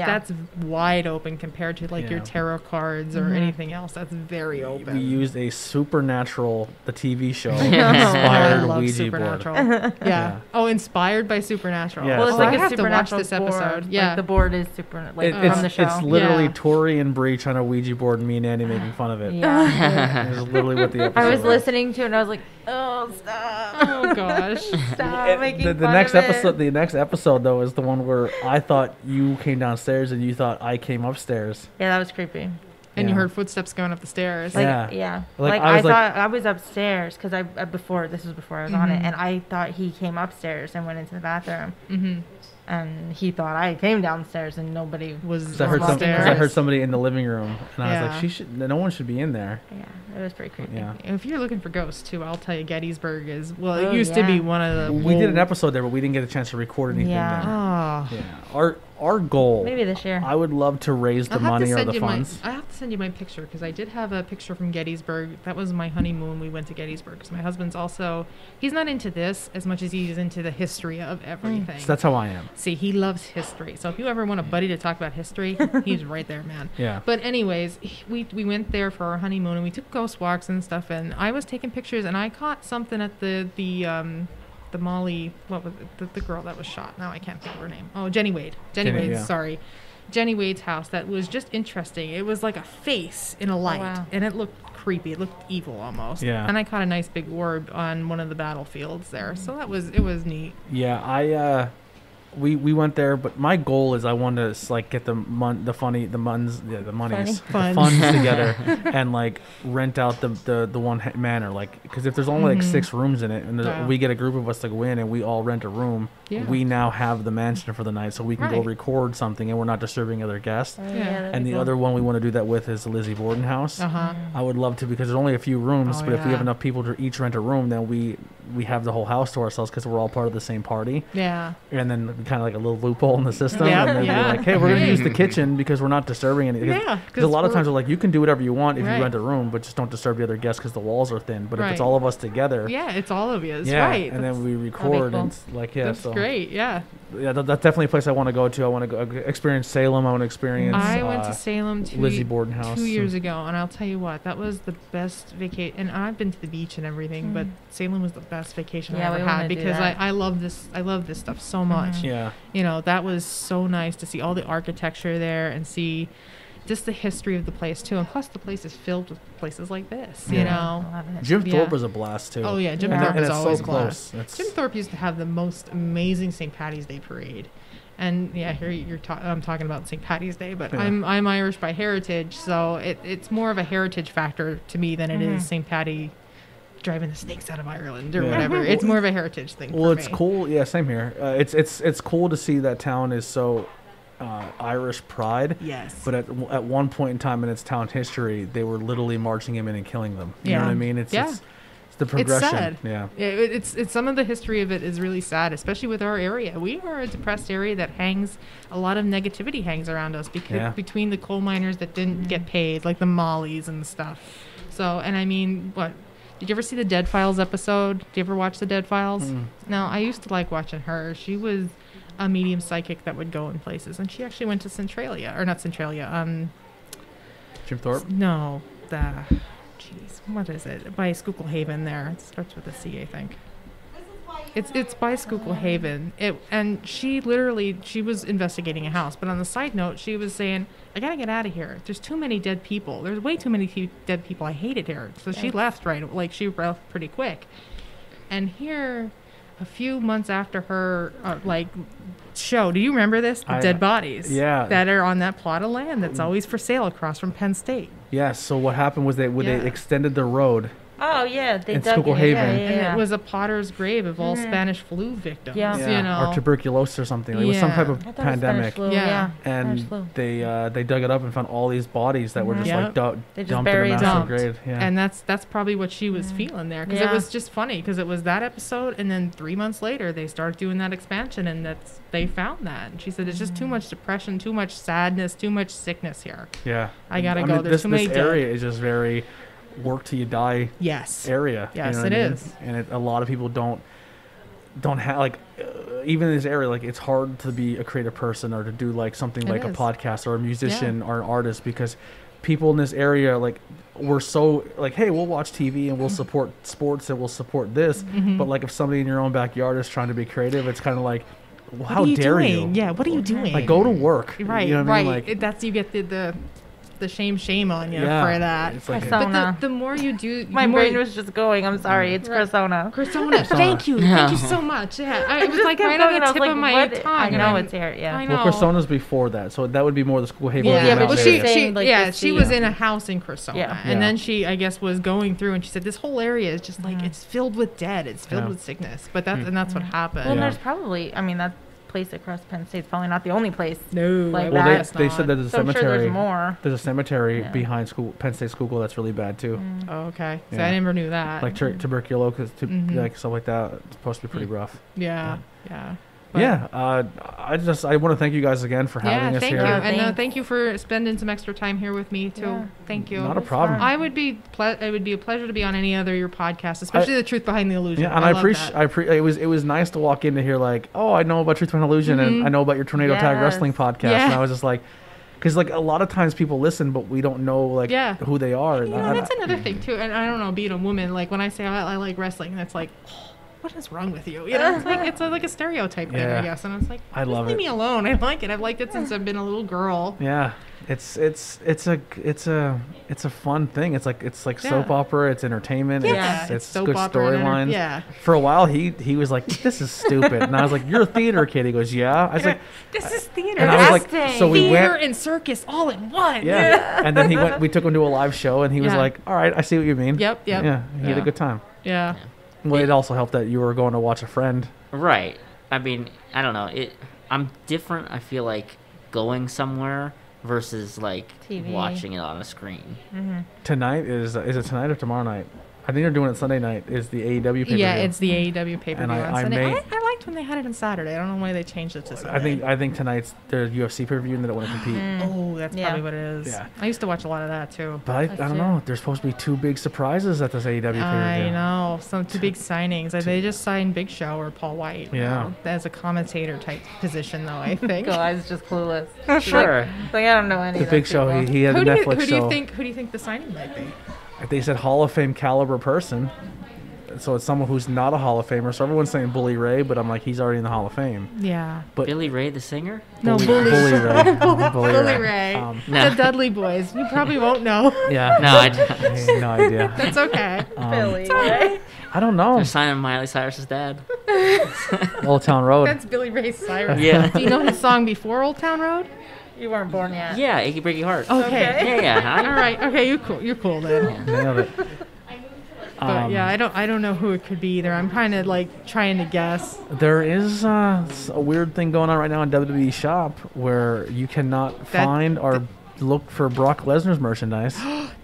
Speaker 7: wide open compared to like your
Speaker 2: Yeah.
Speaker 7: tarot cards or anything else. That's very open.
Speaker 2: We used a Supernatural, the TV show,
Speaker 7: I
Speaker 2: inspired
Speaker 7: love
Speaker 2: Ouija
Speaker 7: Supernatural.
Speaker 2: board.
Speaker 7: Yeah. Oh, inspired by Supernatural.
Speaker 2: Yeah,
Speaker 5: Well, it's
Speaker 2: so-
Speaker 5: like
Speaker 7: I
Speaker 5: a
Speaker 7: have to watch
Speaker 5: supernatural
Speaker 7: this episode.
Speaker 5: board.
Speaker 7: Yeah.
Speaker 5: Like the board is super, like
Speaker 2: It's
Speaker 5: from the show.
Speaker 2: it's literally
Speaker 7: Yeah.
Speaker 2: Tori and Breach on a Ouija board, and me and Andy making fun of it.
Speaker 5: Yeah.
Speaker 2: It's literally what the episode
Speaker 5: I was listening to it and I was like, oh, stop.
Speaker 7: Oh gosh.
Speaker 5: Stop making
Speaker 2: The
Speaker 5: fun
Speaker 2: next
Speaker 5: of it.
Speaker 2: episode, the next episode though, is the one where I thought you came downstairs and you thought I came upstairs.
Speaker 5: Yeah, that was creepy.
Speaker 7: And you
Speaker 2: Yeah.
Speaker 7: heard footsteps going up the stairs.
Speaker 5: Like,
Speaker 2: Yeah.
Speaker 5: yeah.
Speaker 2: Like,
Speaker 5: Like,
Speaker 2: I
Speaker 5: I
Speaker 2: was like-
Speaker 5: thought I was upstairs because this was before I was on it, and I thought he came upstairs and went into the bathroom,
Speaker 7: Mm-hmm.
Speaker 5: and he thought I came downstairs and nobody
Speaker 7: Was
Speaker 2: 'Cause I heard
Speaker 5: Walking
Speaker 2: something. I
Speaker 5: upstairs.
Speaker 2: heard somebody in the living room, and I was
Speaker 7: Yeah.
Speaker 2: like, "She should. No one should be in there."
Speaker 5: Yeah, it was pretty creepy.
Speaker 2: Yeah.
Speaker 7: If you're looking for ghosts too, I'll tell you Gettysburg is it
Speaker 5: Oh,
Speaker 7: used to be
Speaker 5: yeah.
Speaker 7: one of the
Speaker 2: We did an episode there, but we didn't get a chance to record anything
Speaker 5: Yeah.
Speaker 2: there.
Speaker 7: Oh.
Speaker 2: Yeah. Our goal.
Speaker 5: Maybe this year.
Speaker 2: I would love to raise the money or the funds.
Speaker 7: I have to send you my picture because I did have a picture from Gettysburg. That was my honeymoon. We went to Gettysburg because my husband's also, he's not into this as much as he's into the history of everything.
Speaker 2: So that's how I am.
Speaker 7: See, he loves history. So if you ever want a buddy to talk about history, he's right there, man.
Speaker 2: Yeah.
Speaker 7: But anyways, we went there for our honeymoon and we took ghost walks and stuff. And I was taking pictures and I caught something at the Molly, what was it? The girl that was shot. Now I can't think of her name. Oh, Jenny Wade. Jenny
Speaker 2: Jenny,
Speaker 7: Wade.
Speaker 2: yeah.
Speaker 7: Sorry. Jenny Wade's house. That was just interesting. It was like a face in a light,
Speaker 5: wow.
Speaker 7: and it looked creepy. It looked evil almost.
Speaker 2: Yeah.
Speaker 7: And I caught a nice big orb on one of the battlefields there. So it was neat.
Speaker 2: Yeah. We went there, but my goal is I want to like get the monies funds together and like rent out the one manor, like because if there's only like 6 rooms in it and
Speaker 7: Yeah.
Speaker 2: we get a group of us to go in and we all rent a room,
Speaker 7: Yeah.
Speaker 2: we now have the mansion for the night, so we can go
Speaker 7: Right.
Speaker 2: record something and we're not disturbing other guests.
Speaker 5: Oh,
Speaker 7: Yeah.
Speaker 5: that'd
Speaker 2: And
Speaker 5: be
Speaker 2: the
Speaker 5: cool.
Speaker 2: other one we want to do that with is the Lizzie Borden house.
Speaker 7: Uh-huh.
Speaker 2: I would love to because there's only a few rooms,
Speaker 7: Oh,
Speaker 2: but if we have
Speaker 7: yeah.
Speaker 2: enough people to each rent a room, then we have the whole house to ourselves because we're all part of the same party.
Speaker 7: Yeah.
Speaker 2: And then kind of like a little loophole in the system.
Speaker 7: Yeah,
Speaker 2: And then
Speaker 7: yeah.
Speaker 2: we're like, hey, we're going to use the kitchen because we're not disturbing anything.
Speaker 7: Yeah,
Speaker 2: Because a lot of
Speaker 7: 'cause
Speaker 2: times we're like, you can do whatever you want if
Speaker 7: Right.
Speaker 2: you rent a room, but just don't disturb the other guests because the walls are thin. But if it's
Speaker 7: Right.
Speaker 2: all of us together,
Speaker 7: Yeah, it's all of you.
Speaker 2: yeah,
Speaker 7: Right.
Speaker 2: and then we record
Speaker 5: cool.
Speaker 2: and it's like, yeah,
Speaker 7: That's
Speaker 2: so
Speaker 7: great. Yeah.
Speaker 2: yeah, that's definitely a place I want to go to. I want to go experience Salem. I want to experience.
Speaker 7: I went to Salem
Speaker 2: Lizzie Borden house.
Speaker 7: 2 years ago, and I'll tell you what, that was the best vacation. And I've been to the beach and everything, but Salem was the best vacation
Speaker 5: Yeah,
Speaker 7: I
Speaker 5: we
Speaker 7: ever
Speaker 5: wanna
Speaker 7: had
Speaker 5: do
Speaker 7: because
Speaker 5: that.
Speaker 7: I love this. I love this stuff so much.
Speaker 2: Yeah.
Speaker 7: You know, that was so nice to see all the architecture there and see just the history of the place too. And plus, the place is filled with places like this. You
Speaker 2: Yeah.
Speaker 7: know.
Speaker 5: I love it.
Speaker 2: Jim
Speaker 7: Yeah.
Speaker 2: Thorpe was a blast too.
Speaker 7: Oh yeah, Jim
Speaker 5: Yeah.
Speaker 7: Thorpe
Speaker 2: and
Speaker 7: is
Speaker 2: it's
Speaker 7: always
Speaker 2: so
Speaker 7: class.
Speaker 2: close. It's-
Speaker 7: Jim Thorpe used to have the most amazing St. Patty's Day parade. And yeah, here I'm talking about St. Patty's Day, but
Speaker 2: Yeah.
Speaker 7: I'm Irish by heritage, so it's more of a heritage factor to me than it is St. Patty driving the snakes out of Ireland or
Speaker 2: Yeah.
Speaker 7: whatever. It's more of a heritage thing.
Speaker 2: Well,
Speaker 7: for
Speaker 2: it's
Speaker 7: me.
Speaker 2: cool. Yeah, same here. It's cool to see that town is so Irish pride.
Speaker 7: Yes.
Speaker 2: But at one point in time in its town history, they were literally marching him in and killing them. You know
Speaker 7: Yeah.
Speaker 2: what I mean? It's
Speaker 7: Yeah.
Speaker 2: it's the progression.
Speaker 7: sad.
Speaker 2: Yeah.
Speaker 7: Yeah, it's some of the history of it is really sad, especially with our area. We are a depressed area that hangs a lot of negativity hangs around us because
Speaker 2: Yeah.
Speaker 7: between the coal miners that didn't get paid, like the Mollies and stuff. So, and I mean, what? Did you ever see the Dead Files episode? Did you ever watch the Dead Files? No, I used to like watching her. She was a medium psychic that would go in places, and she actually went to Centralia, or not Centralia.
Speaker 2: Jim Thorpe.
Speaker 7: No, jeez, what is it? By Schuylkill Haven there. It starts with a C, I think. It's by Schuylkill Haven. And she was investigating a house, but on the side note, she was saying, I gotta get out of here. There's too many dead people. There's way too many dead people. I hate it here. So she left she left pretty quick. And here, a few months after her, show, do you remember this? The dead bodies.
Speaker 2: Yeah.
Speaker 7: That are on that plot of land that's always for sale across from Penn State.
Speaker 2: Yeah. So what happened was they
Speaker 7: Yeah.
Speaker 2: extended the road.
Speaker 5: Oh, yeah. They
Speaker 2: In
Speaker 5: dug
Speaker 2: Schuylkill
Speaker 5: it.
Speaker 2: Haven.
Speaker 5: Yeah, yeah,
Speaker 7: And
Speaker 5: yeah.
Speaker 7: it was a potter's grave of all Spanish flu victims.
Speaker 5: Yeah.
Speaker 7: You know.
Speaker 2: Or tuberculosis or something. It was some
Speaker 7: Yeah.
Speaker 2: type of
Speaker 5: I thought it was
Speaker 2: pandemic.
Speaker 5: Spanish flu,
Speaker 7: Yeah.
Speaker 5: yeah.
Speaker 2: And
Speaker 5: Spanish flu.
Speaker 2: they dug it up and found all these bodies that were just
Speaker 7: Yep.
Speaker 2: like
Speaker 5: They just
Speaker 2: dumped in a
Speaker 5: buried
Speaker 2: massive
Speaker 7: Dumped.
Speaker 2: grave. Yeah.
Speaker 7: And that's probably what she was feeling there because it
Speaker 5: Yeah.
Speaker 7: was just funny because it was that episode and then 3 months later they started doing that expansion and they found that and she said it's just too much depression, too much sadness, too much sickness here.
Speaker 2: Yeah.
Speaker 7: I gotta
Speaker 2: mean,
Speaker 7: go. There's too many
Speaker 2: this
Speaker 7: dead.
Speaker 2: area is just very work till you die
Speaker 7: Yes.
Speaker 2: area.
Speaker 7: Yes,
Speaker 2: what
Speaker 7: it
Speaker 2: I mean?
Speaker 7: is.
Speaker 2: And a lot of people don't have, like, even in this area, like it's hard to be a creative person or to do like something
Speaker 7: It
Speaker 2: like a
Speaker 7: is.
Speaker 2: podcast or a musician or an artist, because people in this area, like, we're so like, hey, we'll watch TV and we'll support sports and we'll support this, but like if somebody in your own backyard is trying to be creative, it's kind of like, well,
Speaker 7: What
Speaker 2: how
Speaker 7: are you
Speaker 2: dare
Speaker 7: doing?
Speaker 2: you?
Speaker 7: Yeah, what are you doing?
Speaker 2: Like, go to work.
Speaker 7: Right,
Speaker 2: You know what I mean?
Speaker 7: right.
Speaker 2: Like,
Speaker 7: That's you get the shame on you
Speaker 2: Yeah,
Speaker 7: for that.
Speaker 2: it's like-
Speaker 7: but
Speaker 5: Persona.
Speaker 7: the more you do,
Speaker 5: My
Speaker 7: the more
Speaker 5: brain
Speaker 7: you-
Speaker 5: was just going. I'm sorry. It's
Speaker 7: Right.
Speaker 5: persona.
Speaker 7: Persona. Thank you. Thank you so much. Yeah, it was like
Speaker 5: kept
Speaker 7: right on
Speaker 5: going,
Speaker 7: the
Speaker 5: I was
Speaker 7: tip
Speaker 5: like,
Speaker 7: of my
Speaker 5: what?
Speaker 7: tongue.
Speaker 5: I
Speaker 7: and
Speaker 5: know
Speaker 7: I'm-
Speaker 5: it's here. Yeah.
Speaker 7: I know.
Speaker 2: well, Persona's before that, so that would be more the school Haven.
Speaker 7: Yeah,
Speaker 5: Yeah, but
Speaker 7: well,
Speaker 5: she-
Speaker 7: she
Speaker 5: saying, like,
Speaker 7: yeah,
Speaker 5: the
Speaker 7: she
Speaker 5: scene.
Speaker 7: was in a house in Persona,
Speaker 5: Yeah.
Speaker 7: and then she, I guess, was going through, and she said this whole area is just like it's filled with dead, it's filled
Speaker 2: Yeah.
Speaker 7: with sickness. But that's and that's what happened.
Speaker 5: Well,
Speaker 2: Yeah.
Speaker 5: there's probably. I mean, that place across Penn State's probably not the only place.
Speaker 7: No,
Speaker 5: Like
Speaker 2: Well,
Speaker 5: that.
Speaker 2: they said that there's a
Speaker 5: So I'm sure
Speaker 2: cemetery.
Speaker 5: there's more.
Speaker 2: There's a cemetery
Speaker 5: Yeah.
Speaker 2: behind Penn State School that's really bad too.
Speaker 7: Oh, okay. So
Speaker 2: Yeah.
Speaker 7: I never knew that.
Speaker 2: Like tuberculosis,
Speaker 7: Mhm.
Speaker 2: like stuff like that. It's supposed to be pretty rough.
Speaker 7: yeah, yeah.
Speaker 2: Yeah, I want to thank you guys again for having
Speaker 7: Yeah,
Speaker 2: us
Speaker 7: thank
Speaker 2: here.
Speaker 7: you, and
Speaker 5: Thanks.
Speaker 7: thank you for spending some extra time here with me too.
Speaker 5: Yeah.
Speaker 7: Thank you.
Speaker 2: Not a
Speaker 5: It's
Speaker 2: problem.
Speaker 5: fun.
Speaker 7: I would be it would be a pleasure to be on any other of your podcasts, especially the Truth Behind the Illusion.
Speaker 2: Yeah, and I
Speaker 7: love
Speaker 2: appreciate.
Speaker 7: that.
Speaker 2: It was nice to walk in to hear like, oh, I know about Truth Behind Illusion, and I know about your Tornado Tag
Speaker 5: Yes.
Speaker 2: Wrestling podcast,
Speaker 7: Yeah.
Speaker 2: and I was just like, because like a lot of times people listen, but we don't know like
Speaker 7: Yeah.
Speaker 2: who they are.
Speaker 7: You know, that's another thing too, and I don't know, being a woman, like when I say I like wrestling, that's like, what is wrong with you? You know, it's like like a stereotype thing,
Speaker 2: Yeah.
Speaker 7: I guess, and it's like,
Speaker 2: I
Speaker 7: just
Speaker 2: love
Speaker 7: leave
Speaker 2: it.
Speaker 7: me alone. I like it. I've liked it since I've been a little girl.
Speaker 2: Yeah, it's a fun thing. It's like soap
Speaker 7: Yeah.
Speaker 2: opera. It's entertainment.
Speaker 5: Yeah.
Speaker 2: It's
Speaker 7: soap
Speaker 2: good
Speaker 7: opera and
Speaker 2: storylines.
Speaker 7: yeah.
Speaker 2: For a while, he was like, "This is stupid," and I was like, "You're a theater kid." He goes, "Yeah." I was like,
Speaker 7: This is theater.
Speaker 2: and I was like,
Speaker 5: Acting.
Speaker 2: "So we
Speaker 7: theater
Speaker 2: went."
Speaker 7: and circus all in one.
Speaker 2: Yeah. And then he went. We took him to a live show, and he was
Speaker 7: Yeah.
Speaker 2: like, "All right, I see what you mean."
Speaker 7: Yep.
Speaker 2: Yeah. He had a
Speaker 7: Yeah.
Speaker 2: good time.
Speaker 7: Yeah.
Speaker 2: Well, it also helped that you were going to watch a friend.
Speaker 8: Right. I mean, I don't know. I'm different. I feel like going somewhere versus like
Speaker 5: TV.
Speaker 8: watching it on a screen.
Speaker 2: Tonight is it tonight or tomorrow night? I think they're doing it Sunday night. Is the AEW pay-per-view.
Speaker 7: Yeah, it's the AEW pay per view
Speaker 2: And
Speaker 7: on
Speaker 2: I
Speaker 7: Sunday.
Speaker 2: may-
Speaker 7: I liked when they had it on Saturday. I don't know why they changed it to Sunday.
Speaker 2: I think tonight's the UFC pay-per-view, and they don't want to compete.
Speaker 7: Oh, that's
Speaker 5: Yeah.
Speaker 7: probably what it is.
Speaker 2: Yeah.
Speaker 7: I used to watch a lot of that too.
Speaker 2: But I
Speaker 5: Us
Speaker 2: don't
Speaker 5: too.
Speaker 2: know. There's supposed to be two big surprises at this AEW pay-per-view.
Speaker 7: I know. Some two big signings. They just signed Big Show or Paul White.
Speaker 2: Yeah.
Speaker 7: As a commentator type position, though, I think.
Speaker 5: God, I was just clueless.
Speaker 8: Sure.
Speaker 5: Like I don't know any.
Speaker 2: The
Speaker 5: of
Speaker 2: Big
Speaker 5: those
Speaker 2: Show.
Speaker 5: people.
Speaker 2: He had a Netflix show.
Speaker 7: Who do you think the signing might be?
Speaker 2: They said Hall of Fame caliber person. So it's someone who's not a Hall of Famer. So everyone's saying Bully Ray, but I'm like, he's already in the Hall of Fame.
Speaker 7: Yeah.
Speaker 2: But
Speaker 8: Billy Ray, the singer?
Speaker 7: No,
Speaker 2: Bully Ray. Bully
Speaker 7: Bully Ray.
Speaker 8: No.
Speaker 7: The Dudley Boys. You probably won't know.
Speaker 2: Yeah.
Speaker 8: No, I
Speaker 2: have no idea.
Speaker 7: That's okay.
Speaker 5: Billy.
Speaker 2: I don't know.
Speaker 8: They're signing Miley Cyrus's dad.
Speaker 2: Old Town Road.
Speaker 7: That's Billy Ray Cyrus.
Speaker 8: Yeah.
Speaker 7: Do you know his song before Old Town Road?
Speaker 5: You weren't born yet.
Speaker 8: Yeah, Achy Breaky Heart.
Speaker 7: Okay.
Speaker 8: Yeah.
Speaker 7: All right. Okay, you're cool. You're cool then.
Speaker 2: Nailed it.
Speaker 7: But yeah, I don't know who it could be either. I'm kind of like trying to guess.
Speaker 2: There is a weird thing going on right now in WWE Shop where you cannot find or look for Brock Lesnar's merchandise,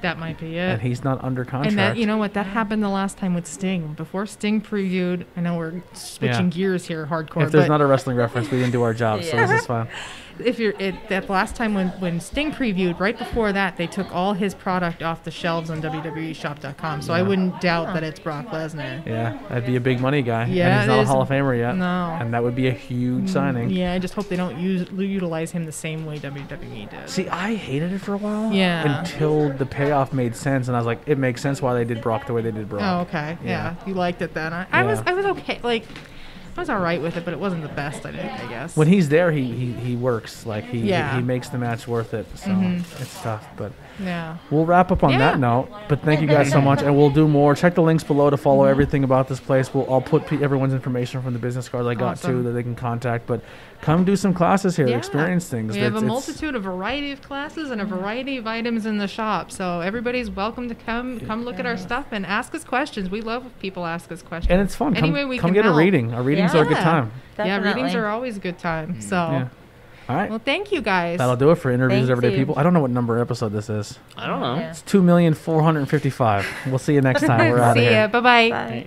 Speaker 7: That might be
Speaker 2: and
Speaker 7: it.
Speaker 2: he's not under contract.
Speaker 7: And that, you know what, that happened the last time with Sting. Before Sting previewed, I know we're switching gears here, hardcore.
Speaker 2: If there's
Speaker 7: but
Speaker 2: not a wrestling reference, we didn't do our job, so
Speaker 5: Yeah.
Speaker 2: this is fine.
Speaker 7: if you're that last time when Sting previewed, right before that, they took all his product off the shelves on WWEshop.com. So I wouldn't doubt that it's Brock Lesnar.
Speaker 2: Yeah, that'd be a big money guy.
Speaker 7: Yeah,
Speaker 2: and he's not
Speaker 7: it
Speaker 2: a
Speaker 7: is.
Speaker 2: Hall of Famer yet.
Speaker 7: No.
Speaker 2: And that would be a huge signing.
Speaker 7: Yeah, I just hope they don't utilize him the same way WWE did.
Speaker 2: See, I hated it for a while.
Speaker 7: Yeah.
Speaker 2: Until the payoff made sense, and I was like, it makes sense why they did Brock the way they did Brock.
Speaker 7: Oh, okay. Yeah. You liked it then. I
Speaker 2: Yeah.
Speaker 7: was okay. Like, I was all right with it, but it wasn't the best, I guess.
Speaker 2: When he's there, he works. Like he
Speaker 7: Yeah.
Speaker 2: he makes the match worth it. So it's tough, but
Speaker 7: Yeah.
Speaker 2: we'll wrap up on
Speaker 7: Yeah.
Speaker 2: that note. But thank you guys so much, and we'll do more. Check the links below to follow everything about this place. I'll put everyone's information from the business cards I got
Speaker 7: Awesome.
Speaker 2: too that they can contact. But come do some classes here,
Speaker 7: Yeah.
Speaker 2: experience things.
Speaker 7: We have a
Speaker 2: It's-
Speaker 7: multitude, a variety of classes, and a variety of items in the shop. So everybody's welcome to come look at our stuff and ask us questions. We love if people ask us questions.
Speaker 2: and it's fun.
Speaker 7: Any
Speaker 2: Come,
Speaker 7: way we
Speaker 2: come
Speaker 7: can
Speaker 2: get
Speaker 7: help.
Speaker 2: a reading. Our readings are a good
Speaker 7: Yeah.
Speaker 2: time.
Speaker 7: Yeah, readings
Speaker 5: Definitely.
Speaker 7: are always a good time. So,
Speaker 2: Yeah. All right.
Speaker 7: well, thank you guys.
Speaker 2: That'll do it for interviews
Speaker 5: Thanks,
Speaker 2: of everyday
Speaker 5: Steve.
Speaker 2: people. I don't know what number episode this is.
Speaker 8: I don't know.
Speaker 5: Yeah.
Speaker 2: It's 2,455,000. We'll see you next time. We're out of
Speaker 7: See
Speaker 2: here.
Speaker 7: ya. Bye-bye.
Speaker 5: Bye.